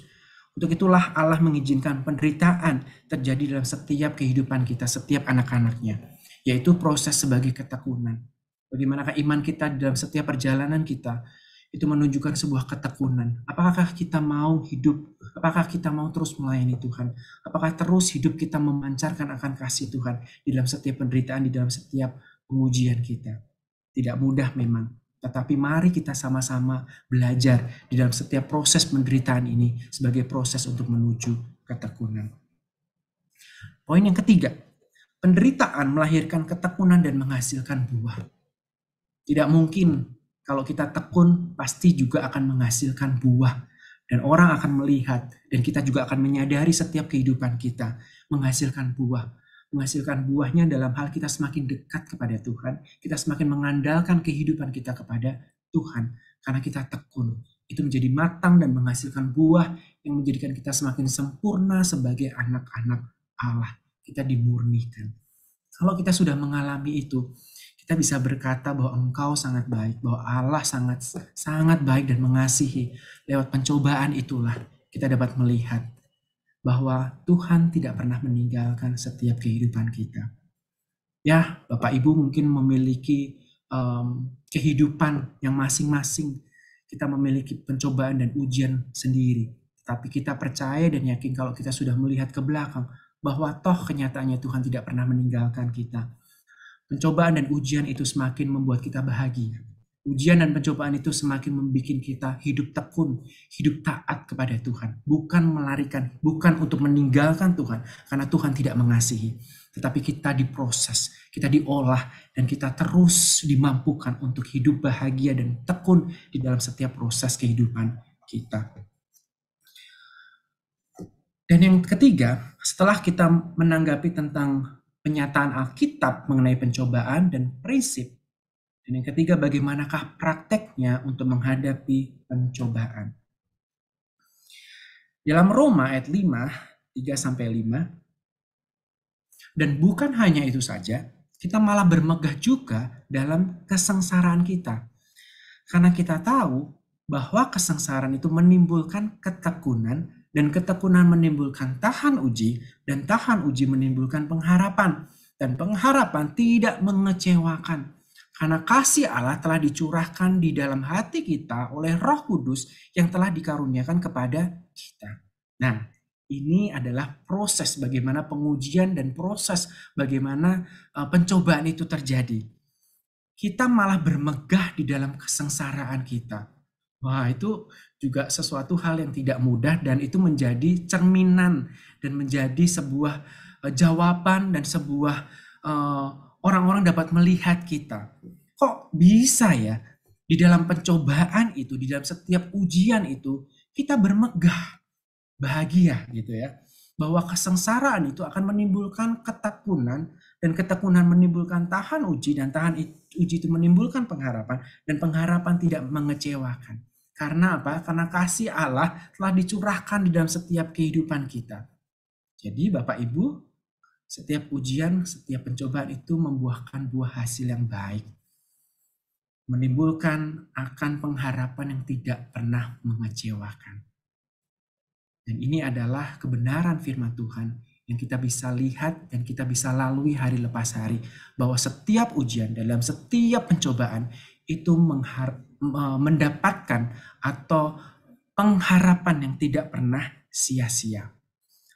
Speaker 3: Untuk itulah Allah mengizinkan penderitaan terjadi dalam setiap kehidupan kita, setiap anak-anaknya. Yaitu proses sebagai ketekunan. Bagaimanakah iman kita dalam setiap perjalanan kita, itu menunjukkan sebuah ketekunan. Apakah kita mau hidup? Apakah kita mau terus melayani Tuhan? Apakah terus hidup kita memancarkan akan kasih Tuhan di dalam setiap penderitaan, di dalam setiap pengujian kita? Tidak mudah memang. Tetapi mari kita sama-sama belajar di dalam setiap proses penderitaan ini sebagai proses untuk menuju ketekunan. Poin yang ketiga, penderitaan melahirkan ketekunan dan menghasilkan buah. Tidak mungkin kalau kita tekun, pasti juga akan menghasilkan buah. Dan orang akan melihat, dan kita juga akan menyadari setiap kehidupan kita menghasilkan buah. Menghasilkan buahnya dalam hal kita semakin dekat kepada Tuhan. Kita semakin mengandalkan kehidupan kita kepada Tuhan. Karena kita tekun. Itu menjadi matang dan menghasilkan buah yang menjadikan kita semakin sempurna sebagai anak-anak Allah. Kita dimurnikan. Kalau kita sudah mengalami itu, kita bisa berkata bahwa Engkau sangat baik, bahwa Allah sangat baik dan mengasihi. Lewat pencobaan itulah kita dapat melihat bahwa Tuhan tidak pernah meninggalkan setiap kehidupan kita. Ya, Bapak Ibu mungkin memiliki kehidupan yang masing-masing. Kita memiliki pencobaan dan ujian sendiri. Tapi kita percaya dan yakin kalau kita sudah melihat ke belakang, bahwa toh kenyataannya Tuhan tidak pernah meninggalkan kita. Pencobaan dan ujian itu semakin membuat kita bahagia. Ujian dan pencobaan itu semakin membuat kita hidup tekun, hidup taat kepada Tuhan. Bukan melarikan, bukan untuk meninggalkan Tuhan. Karena Tuhan tidak mengasihi. Tetapi kita diproses, kita diolah, dan kita terus dimampukan untuk hidup bahagia dan tekun di dalam setiap proses kehidupan kita. Dan yang ketiga, setelah kita menanggapi tentang penyataan Alkitab mengenai pencobaan dan prinsip, dan yang ketiga, bagaimanakah prakteknya untuk menghadapi pencobaan. Dalam Roma ayat 5, 3-5, dan bukan hanya itu saja, kita malah bermegah juga dalam kesengsaraan kita. Karena kita tahu bahwa kesengsaraan itu menimbulkan ketekunan, dan ketekunan menimbulkan tahan uji, dan tahan uji menimbulkan pengharapan. Dan pengharapan tidak mengecewakan. Karena kasih Allah telah dicurahkan di dalam hati kita oleh Roh Kudus yang telah dikaruniakan kepada kita. Nah, ini adalah proses bagaimana pengujian dan proses bagaimana pencobaan itu terjadi. Kita malah bermegah di dalam kesengsaraan kita. Wah, itu juga sesuatu hal yang tidak mudah, dan itu menjadi cerminan dan menjadi sebuah jawaban dan sebuah orang-orang dapat melihat kita. Kok bisa ya di dalam pencobaan itu, di dalam setiap ujian itu, kita bermegah, bahagia gitu ya. Bahwa kesengsaraan itu akan menimbulkan ketekunan, dan ketekunan menimbulkan tahan uji, dan tahan uji itu menimbulkan pengharapan, dan pengharapan tidak mengecewakan. Karena apa? Karena kasih Allah telah dicurahkan di dalam setiap kehidupan kita. Jadi Bapak Ibu, setiap ujian, setiap pencobaan itu membuahkan buah hasil yang baik. Menimbulkan akan pengharapan yang tidak pernah mengecewakan. Dan ini adalah kebenaran firman Tuhan yang kita bisa lihat dan kita bisa lalui hari lepas hari. Bahwa setiap ujian, dalam setiap pencobaan itu mendapatkan atau pengharapan yang tidak pernah sia-sia.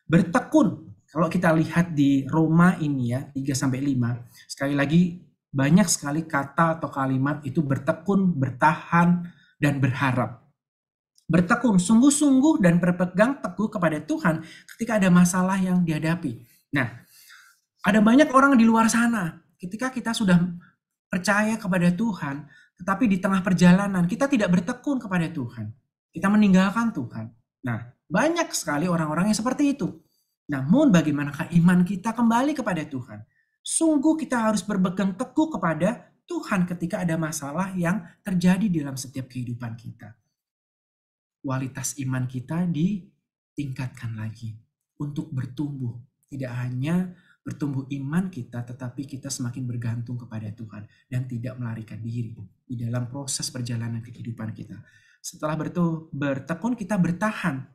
Speaker 3: Bertekun. Kalau kita lihat di Roma ini ya, 3-5, sekali lagi banyak sekali kata atau kalimat itu bertekun, bertahan, dan berharap. Bertekun, sungguh-sungguh dan berpegang teguh kepada Tuhan ketika ada masalah yang dihadapi. Nah, ada banyak orang di luar sana, ketika kita sudah percaya kepada Tuhan, tetapi di tengah perjalanan kita tidak bertekun kepada Tuhan. Kita meninggalkan Tuhan. Nah, banyak sekali orang-orang yang seperti itu. Namun bagaimanakah iman kita kembali kepada Tuhan? Sungguh kita harus berpegang teguh kepada Tuhan ketika ada masalah yang terjadi dalam setiap kehidupan kita. Kualitas iman kita ditingkatkan lagi untuk bertumbuh. Tidak hanya bertumbuh iman kita, tetapi kita semakin bergantung kepada Tuhan dan tidak melarikan diri di dalam proses perjalanan kehidupan kita. Setelah bertekun, kita bertahan.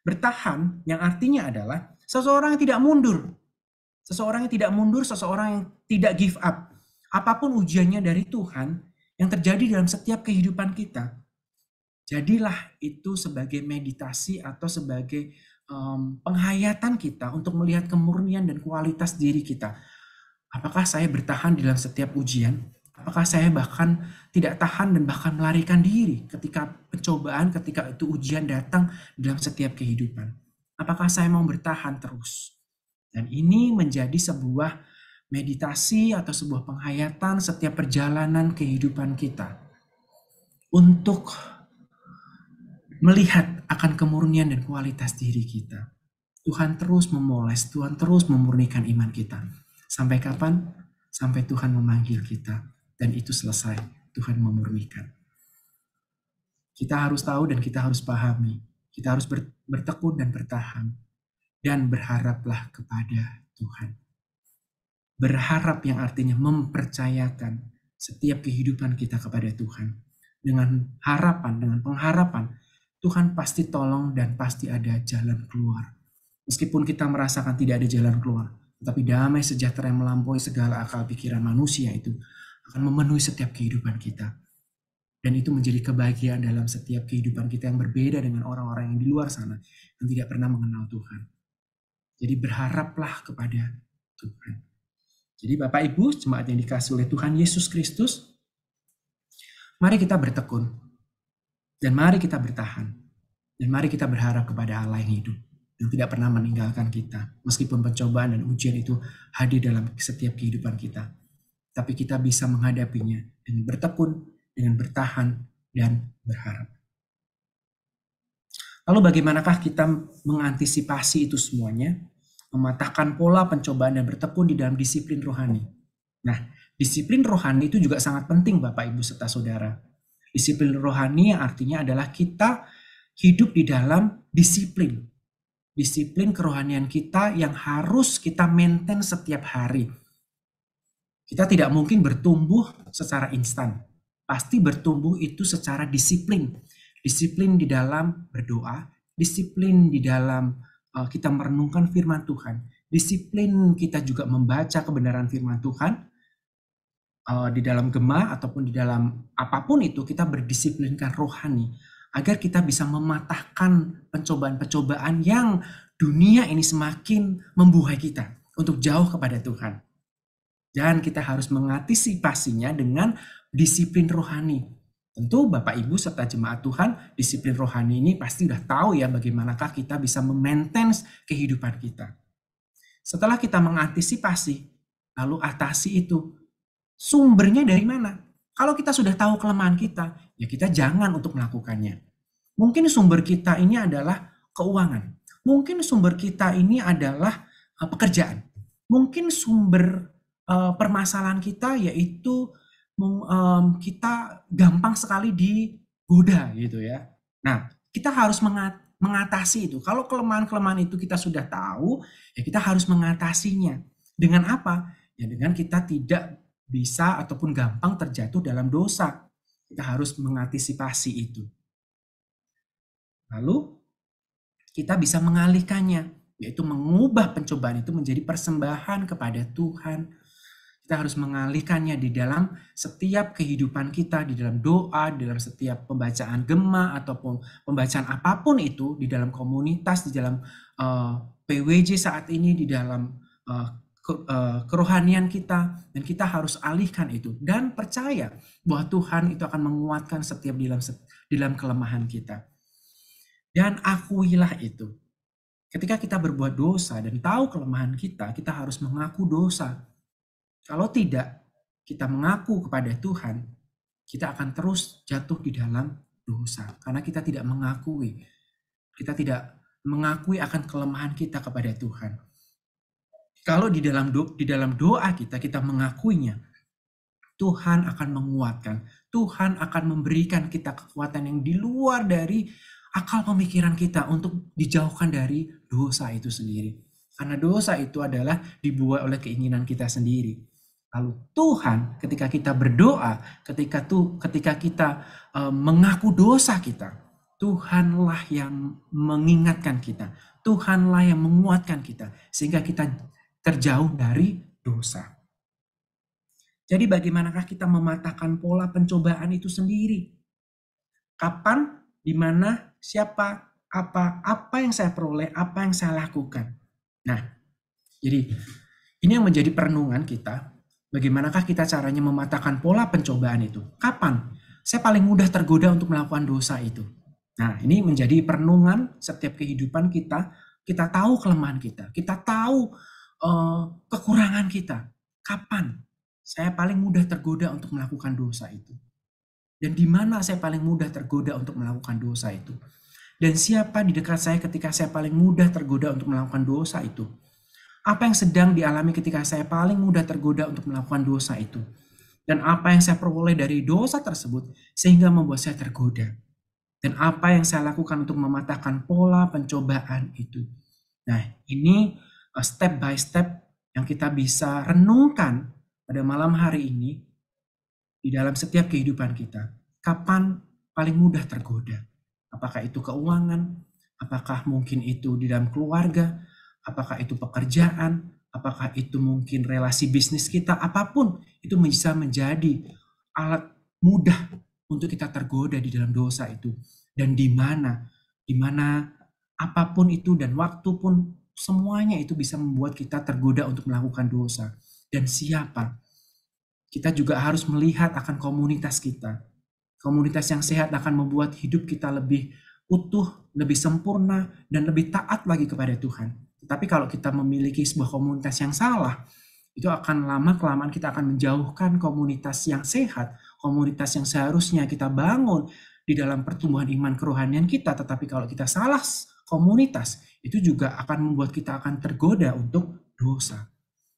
Speaker 3: Bertahan yang artinya adalah seseorang yang tidak mundur. Seseorang yang tidak mundur, seseorang yang tidak give up. Apapun ujiannya dari Tuhan yang terjadi dalam setiap kehidupan kita, jadilah itu sebagai meditasi atau sebagai penghayatan kita untuk melihat kemurnian dan kualitas diri kita. Apakah saya bertahan dalam setiap ujian? Apakah saya bahkan tidak tahan dan bahkan melarikan diri ketika pencobaan, ketika itu ujian datang dalam setiap kehidupan? Apakah saya mau bertahan terus? Dan ini menjadi sebuah meditasi atau sebuah penghayatan setiap perjalanan kehidupan kita untuk melihat akan kemurnian dan kualitas diri kita. Tuhan terus memoles, Tuhan terus memurnikan iman kita. Sampai kapan? Sampai Tuhan memanggil kita. Dan itu selesai, Tuhan memurnikan. Kita harus tahu dan kita harus pahami. Kita harus bertekun dan bertahan. Dan berharaplah kepada Tuhan. Berharap yang artinya mempercayakan setiap kehidupan kita kepada Tuhan. Dengan harapan, dengan pengharapan, Tuhan pasti tolong dan pasti ada jalan keluar. Meskipun kita merasakan tidak ada jalan keluar, tetapi damai sejahtera yang melampaui segala akal pikiran manusia itu akan memenuhi setiap kehidupan kita. Dan itu menjadi kebahagiaan dalam setiap kehidupan kita yang berbeda dengan orang-orang yang di luar sana yang tidak pernah mengenal Tuhan. Jadi berharaplah kepada Tuhan. Jadi Bapak Ibu, jemaat yang dikasihi oleh Tuhan Yesus Kristus, Mari kita bertekun, dan mari kita bertahan, dan mari kita berharap kepada Allah yang hidup, yang tidak pernah meninggalkan kita, meskipun pencobaan dan ujian itu hadir dalam setiap kehidupan kita. Tapi kita bisa menghadapinya dengan bertekun, dengan bertahan, dan berharap. Lalu bagaimanakah kita mengantisipasi itu semuanya? Mematahkan pola pencobaan dan bertekun di dalam disiplin rohani. Nah, disiplin rohani itu juga sangat penting Bapak, Ibu, serta Saudara. Disiplin rohani yang artinya adalah kita hidup di dalam disiplin. Disiplin kerohanian kita yang harus kita maintain setiap hari. Kita tidak mungkin bertumbuh secara instan. Pasti bertumbuh itu secara disiplin. Disiplin di dalam berdoa, disiplin di dalam kita merenungkan firman Tuhan, disiplin kita juga membaca kebenaran firman Tuhan, di dalam gema ataupun di dalam apapun itu kita berdisiplinkan rohani, agar kita bisa mematahkan pencobaan-pencobaan yang dunia ini semakin membuai kita untuk jauh kepada Tuhan. Dan kita harus mengantisipasinya dengan disiplin rohani. Tentu Bapak Ibu serta jemaat Tuhan, disiplin rohani ini pasti udah tahu ya bagaimanakah kita bisa memaintain kehidupan kita. Setelah kita mengantisipasi, lalu atasi itu. Sumbernya dari mana? Kalau kita sudah tahu kelemahan kita, ya kita jangan untuk melakukannya. Mungkin sumber kita ini adalah keuangan. Mungkin sumber kita ini adalah pekerjaan. Mungkin sumber permasalahan kita yaitu kita gampang sekali digoda gitu ya. Nah, kita harus mengatasi itu. Kalau kelemahan-kelemahan itu kita sudah tahu, ya kita harus mengatasinya. Dengan apa? Ya dengan kita tidak bisa ataupun gampang terjatuh dalam dosa. Kita harus mengantisipasi itu. Lalu kita bisa mengalihkannya, yaitu mengubah pencobaan itu menjadi persembahan kepada Tuhan. Kita harus mengalihkannya di dalam setiap kehidupan kita, di dalam doa, di dalam setiap pembacaan gema ataupun pembacaan apapun itu, di dalam komunitas, di dalam PWJ saat ini, di dalam kerohanian kita, dan kita harus alihkan itu dan percaya bahwa Tuhan itu akan menguatkan setiap di dalam kelemahan kita. Dan akuilah itu. Ketika kita berbuat dosa dan tahu kelemahan kita, kita harus mengaku dosa. Kalau tidak, kita mengaku kepada Tuhan, kita akan terus jatuh di dalam dosa. Karena kita tidak mengakui. Kita tidak mengakui akan kelemahan kita kepada Tuhan. Kalau di dalam doa kita mengakuinya, Tuhan akan menguatkan. Tuhan akan memberikan kita kekuatan yang di luar dari akal pemikiran kita untuk dijauhkan dari dosa itu sendiri. Karena dosa itu adalah dibuat oleh keinginan kita sendiri. Lalu Tuhan ketika kita berdoa, ketika kita mengaku dosa kita, Tuhanlah yang mengingatkan kita. Tuhanlah yang menguatkan kita. Sehingga kita terjauh dari dosa. Jadi bagaimanakah kita mematahkan pola pencobaan itu sendiri? Kapan, di mana, siapa, apa yang saya peroleh, apa yang saya lakukan. Nah, jadi ini yang menjadi perenungan kita. Bagaimanakah kita caranya mematahkan pola pencobaan itu? Kapan? Saya paling mudah tergoda untuk melakukan dosa itu. Nah, ini menjadi perenungan setiap kehidupan kita. Kita tahu kelemahan kita. Kita tahu kekurangan kita. Kapan saya paling mudah tergoda untuk melakukan dosa itu? Dan di mana saya paling mudah tergoda untuk melakukan dosa itu? Dan siapa di dekat saya ketika saya paling mudah tergoda untuk melakukan dosa itu? Apa yang sedang dialami ketika saya paling mudah tergoda untuk melakukan dosa itu? Dan apa yang saya peroleh dari dosa tersebut sehingga membuat saya tergoda? Dan apa yang saya lakukan untuk mematahkan pola pencobaan itu? Nah, ini step by step yang kita bisa renungkan pada malam hari ini di dalam setiap kehidupan kita. Kapan paling mudah tergoda? Apakah itu keuangan? Apakah mungkin itu di dalam keluarga? Apakah itu pekerjaan? Apakah itu mungkin relasi bisnis kita? Apapun itu bisa menjadi alat mudah untuk kita tergoda di dalam dosa itu. Dan di mana apapun itu dan waktu pun semuanya itu bisa membuat kita tergoda untuk melakukan dosa. Dan siapa? Kita juga harus melihat akan komunitas kita. Komunitas yang sehat akan membuat hidup kita lebih utuh, lebih sempurna, dan lebih taat lagi kepada Tuhan. Tetapi kalau kita memiliki sebuah komunitas yang salah, itu akan lama-kelamaan kita akan menjauhkan komunitas yang sehat, komunitas yang seharusnya kita bangun di dalam pertumbuhan iman kerohanian kita. Tetapi kalau kita salah komunitas, itu juga akan membuat kita akan tergoda untuk dosa.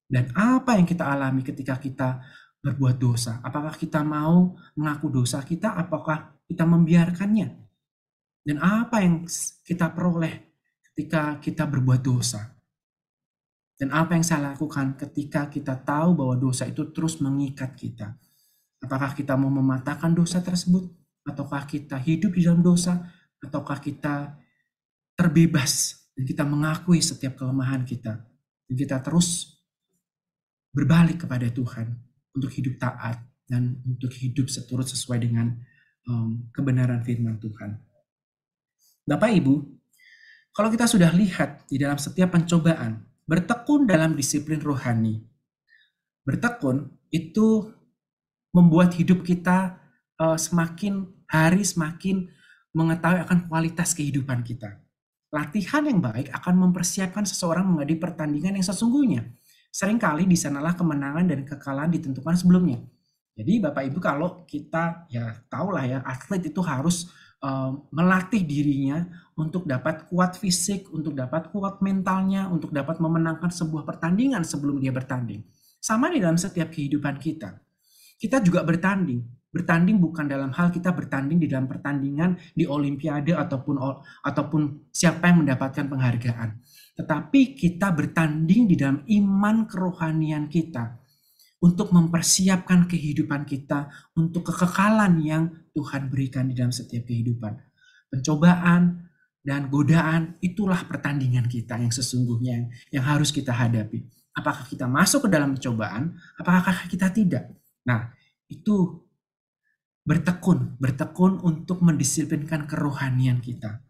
Speaker 3: Dan apa yang kita alami ketika kita berbuat dosa? Apakah kita mau mengaku dosa kita? Apakah kita membiarkannya? Dan apa yang kita peroleh ketika kita berbuat dosa? Dan apa yang saya lakukan ketika kita tahu bahwa dosa itu terus mengikat kita? Apakah kita mau mematahkan dosa tersebut? Ataukah kita hidup di dalam dosa? Ataukah kita terbebas dan kita mengakui setiap kelemahan kita? Dan kita terus berbalik kepada Tuhan untuk hidup taat dan untuk hidup seturut sesuai dengan kebenaran firman Tuhan. Bapak Ibu, kalau kita sudah lihat di dalam setiap pencobaan, bertekun dalam disiplin rohani. Bertekun itu membuat hidup kita semakin hari semakin mengetahui akan kualitas kehidupan kita. Latihan yang baik akan mempersiapkan seseorang menghadapi pertandingan yang sesungguhnya. Seringkali di sanalah kemenangan dan kekalahan ditentukan sebelumnya. Jadi Bapak Ibu, kalau kita tahulah atlet itu harus melatih dirinya untuk dapat kuat fisik, untuk dapat kuat mentalnya, untuk dapat memenangkan sebuah pertandingan sebelum dia bertanding. Sama di dalam setiap kehidupan kita. Kita juga bertanding. Bertanding bukan dalam hal kita bertanding di dalam pertandingan di Olimpiade ataupun siapa yang mendapatkan penghargaan. Tetapi kita bertanding di dalam iman kerohanian kita untuk mempersiapkan kehidupan kita untuk kekekalan yang Tuhan berikan di dalam setiap kehidupan. Pencobaan dan godaan itulah pertandingan kita yang sesungguhnya yang harus kita hadapi. Apakah kita masuk ke dalam pencobaan, apakah kita tidak? Nah, itu bertekun untuk mendisiplinkan kerohanian kita.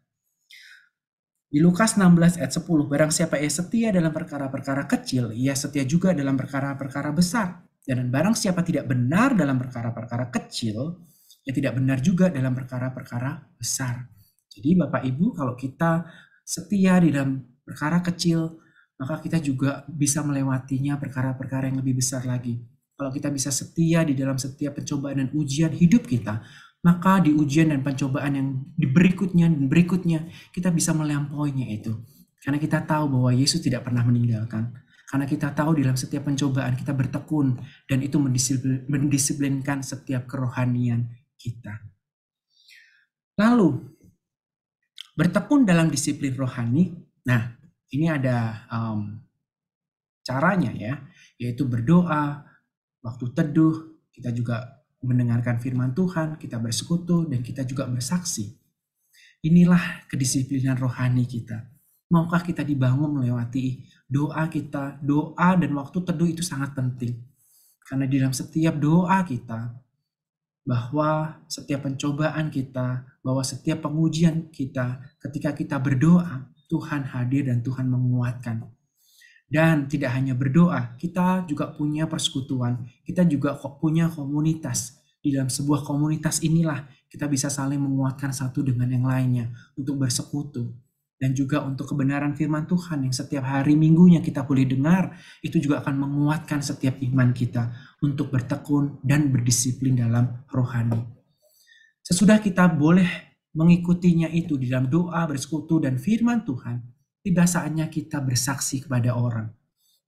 Speaker 3: Di Lukas 16 ayat 10, barang siapa ia setia dalam perkara-perkara kecil, ia setia juga dalam perkara-perkara besar. Dan barang siapa tidak benar dalam perkara-perkara kecil, ia tidak benar juga dalam perkara-perkara besar. Jadi Bapak Ibu, kalau kita setia di dalam perkara kecil, maka kita juga bisa melewatinya perkara-perkara yang lebih besar lagi. Kalau kita bisa setia di dalam setiap pencobaan dan ujian hidup kita, maka di ujian dan pencobaan yang berikutnya kita bisa melampauinya itu. Karena kita tahu bahwa Yesus tidak pernah meninggalkan. Karena kita tahu di dalam setiap pencobaan kita bertekun dan itu mendisiplinkan setiap kerohanian kita. Lalu bertekun dalam disiplin rohani. Nah, ini ada caranya yaitu berdoa, waktu teduh, kita juga mendengarkan firman Tuhan, kita bersekutu, dan kita juga bersaksi. Inilah kedisiplinan rohani kita. Maukah kita dibangun melewati doa kita? Doa dan waktu teduh itu sangat penting. Karena di dalam setiap doa kita, bahwa setiap pencobaan kita, bahwa setiap pengujian kita, ketika kita berdoa, Tuhan hadir dan Tuhan menguatkan. Dan tidak hanya berdoa, kita juga punya persekutuan, kita juga punya komunitas. Di dalam sebuah komunitas inilah kita bisa saling menguatkan satu dengan yang lainnya untuk bersekutu. Dan juga untuk kebenaran firman Tuhan yang setiap hari minggunya kita boleh dengar, itu juga akan menguatkan setiap iman kita untuk bertekun dan berdisiplin dalam rohani. Sesudah kita boleh mengikutinya itu di dalam doa, bersekutu, dan firman Tuhan, tiba saatnya kita bersaksi kepada orang.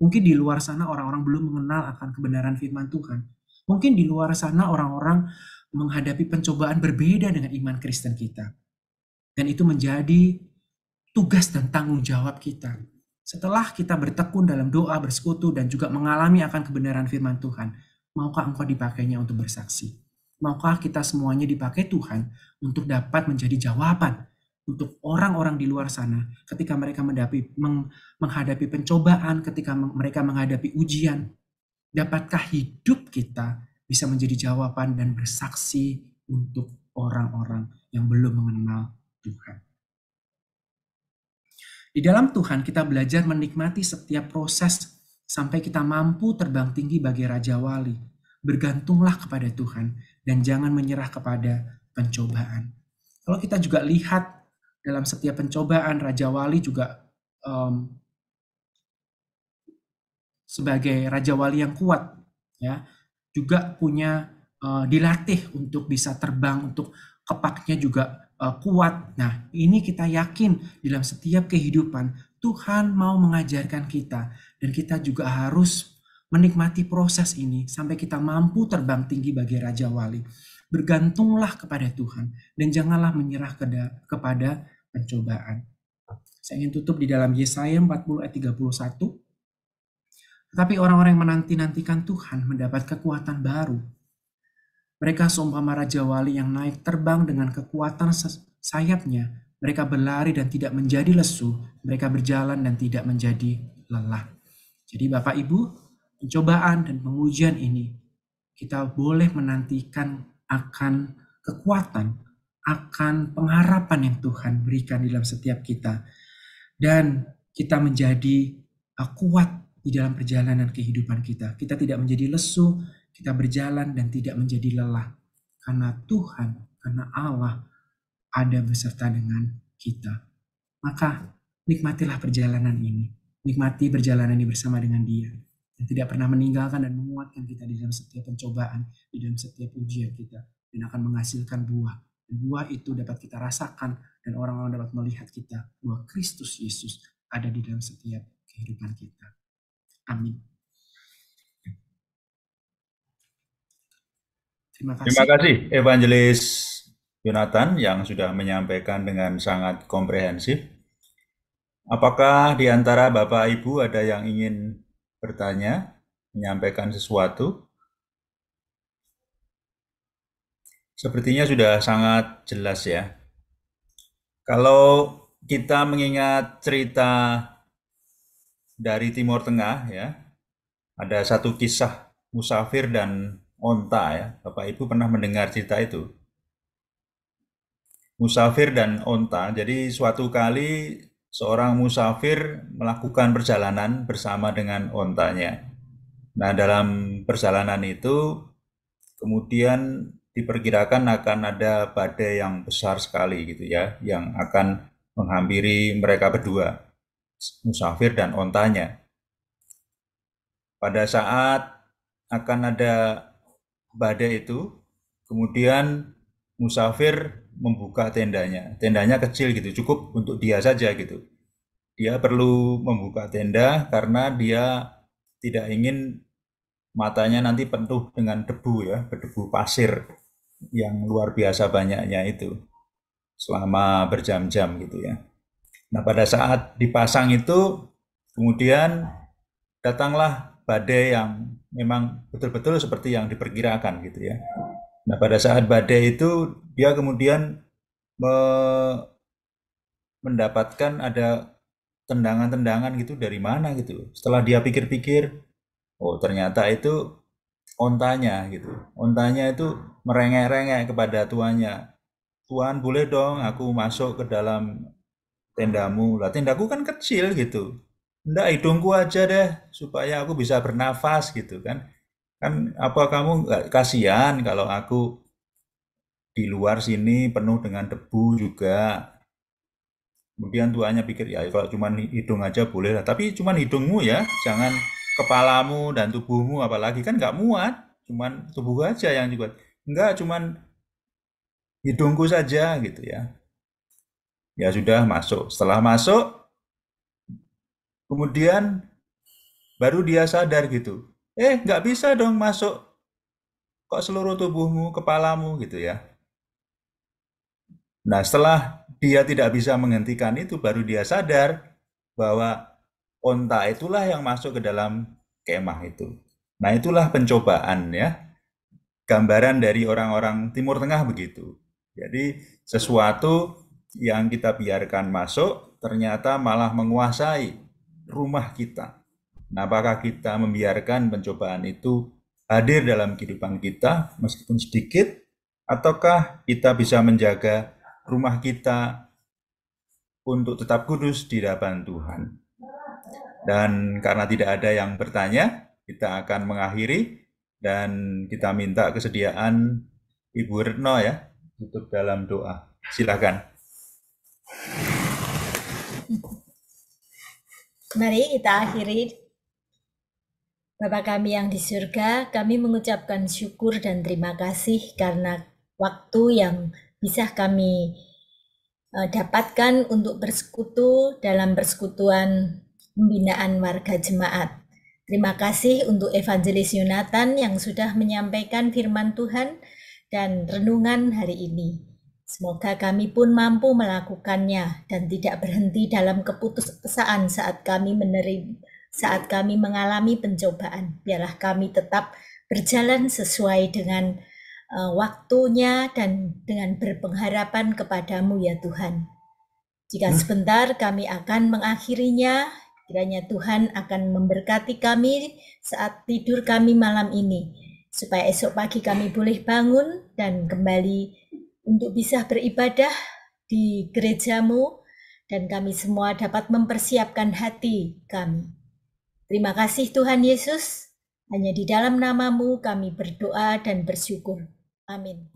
Speaker 3: Mungkin di luar sana orang-orang belum mengenal akan kebenaran firman Tuhan. Mungkin di luar sana orang-orang menghadapi pencobaan berbeda dengan iman Kristen kita. Dan itu menjadi tugas dan tanggung jawab kita. Setelah kita bertekun dalam doa, bersekutu, dan juga mengalami akan kebenaran firman Tuhan, maukah engkau dipakainya untuk bersaksi? Maukah kita semuanya dipakai Tuhan untuk dapat menjadi jawaban untuk orang-orang di luar sana ketika mereka menghadapi pencobaan, ketika mereka menghadapi ujian? Dapatkah hidup kita bisa menjadi jawaban dan bersaksi untuk orang-orang yang belum mengenal Tuhan? Di dalam Tuhan kita belajar menikmati setiap proses sampai kita mampu terbang tinggi bagai Raja Wali. bergantunglah kepada Tuhan dan jangan menyerah kepada pencobaan. Kalau kita juga lihat dalam setiap pencobaan, Raja Wali juga sebagai Raja Wali yang kuat, ya, juga punya dilatih untuk bisa terbang, untuk kepaknya juga kuat. Nah, ini kita yakin dalam setiap kehidupan Tuhan mau mengajarkan kita, dan kita juga harus menikmati proses ini sampai kita mampu terbang tinggi bagi Raja Wali. Bergantunglah kepada Tuhan dan janganlah menyerah kepada pencobaan. Saya ingin tutup di dalam Yesaya 40 ayat 31. Tetapi orang-orang yang menanti-nantikan Tuhan mendapat kekuatan baru. Mereka seumpama Raja Wali yang naik terbang dengan kekuatan sayapnya. Mereka berlari dan tidak menjadi lesu. Mereka berjalan dan tidak menjadi lelah. Jadi Bapak Ibu, pencobaan dan pengujian ini kita boleh menantikan akan kekuatan, akan pengharapan yang Tuhan berikan dalam setiap kita. Dan kita menjadi kuat di dalam perjalanan kehidupan kita. Kita tidak menjadi lesu, kita berjalan dan tidak menjadi lelah. Karena Tuhan, karena Allah ada beserta dengan kita. Maka nikmatilah perjalanan ini. Nikmati perjalanan ini bersama dengan Dia. Dan tidak pernah meninggalkan dan menguatkan kita di dalam setiap pencobaan, di dalam setiap ujian kita. Dan akan menghasilkan buah. Dan buah itu dapat kita rasakan dan orang-orang dapat melihat kita bahwa Kristus Yesus ada di dalam setiap kehidupan kita. Amin.
Speaker 1: Terima kasih Evangelis Yonatan yang sudah menyampaikan dengan sangat komprehensif. Apakah di antara Bapak Ibu ada yang ingin bertanya, menyampaikan sesuatu? Sepertinya sudah sangat jelas ya. Kalau kita mengingat cerita dari Timur Tengah ya, ada satu kisah musafir dan onta ya. Bapak Ibu pernah mendengar cerita itu? Musafir dan onta. Jadi suatu kali seorang musafir melakukan perjalanan bersama dengan ontanya. Nah, dalam perjalanan itu kemudian diperkirakan akan ada badai yang besar sekali gitu ya, yang akan menghampiri mereka berdua, musafir dan ontanya. Pada saat akan ada badai itu, kemudian musafir membuka tendanya. Tendanya kecil gitu, cukup untuk dia saja gitu. Dia perlu membuka tenda karena dia tidak ingin matanya nanti penuh dengan debu ya, berdebu pasir yang luar biasa banyaknya itu selama berjam-jam gitu ya. Nah, pada saat dipasang itu, kemudian datanglah badai yang memang betul-betul seperti yang diperkirakan gitu ya. Nah, pada saat badai itu dia kemudian mendapatkan ada tendangan-tendangan gitu dari mana gitu. Setelah dia pikir-pikir, oh ternyata itu ontanya gitu. Ontanya itu merengek-rengek kepada tuannya. Tuan boleh dong aku masuk ke dalam tendamu. Lah tendaku kan kecil gitu. Nggak, hidungku aja deh supaya aku bisa bernafas gitu kan. Kan apa kamu nggak kasihan kalau aku di luar sini penuh dengan debu juga. Kemudian tuannya pikir ya kalau cuma hidung aja boleh lah. Tapi cuma hidungmu ya, jangan kepalamu dan tubuhmu apalagi kan nggak muat. Cuman tubuh aja yang dibuat. Enggak, cuman hidungku saja gitu ya. Ya sudah masuk. Setelah masuk, kemudian baru dia sadar gitu. Nggak bisa dong masuk. Kok seluruh tubuhmu, kepalamu gitu ya. Nah, setelah dia tidak bisa menghentikan itu, baru dia sadar bahwa onta itulah yang masuk ke dalam kemah itu. Nah, itulah pencobaan ya. Gambaran dari orang-orang Timur Tengah begitu. Jadi, sesuatu yang kita biarkan masuk, ternyata malah menguasai rumah kita. Nah, apakah kita membiarkan pencobaan itu hadir dalam kehidupan kita, meskipun sedikit, ataukah kita bisa menjaga rumah kita untuk tetap kudus di hadapan Tuhan. Dan karena tidak ada yang bertanya, kita akan mengakhiri Dan kita minta kesediaan Ibu Retno ya, tutup dalam doa. Silakan.
Speaker 4: Mari kita akhiri. Bapa kami yang di surga, kami mengucapkan syukur dan terima kasih karena waktu yang bisa kami dapatkan untuk bersekutu dalam persekutuan pembinaan warga jemaat. Terima kasih untuk Evangelis Yonatan yang sudah menyampaikan firman Tuhan dan renungan hari ini. Semoga kami pun mampu melakukannya dan tidak berhenti dalam keputusasaan saat kami mengalami pencobaan. Biarlah kami tetap berjalan sesuai dengan waktunya dan dengan berpengharapan kepadamu ya Tuhan. Jika sebentar kami akan mengakhirinya, kiranya Tuhan akan memberkati kami saat tidur kami malam ini, supaya esok pagi kami boleh bangun dan kembali untuk bisa beribadah di gerejamu, dan kami semua dapat mempersiapkan hati kami. Terima kasih Tuhan Yesus, hanya di dalam namamu kami berdoa dan bersyukur. Amin.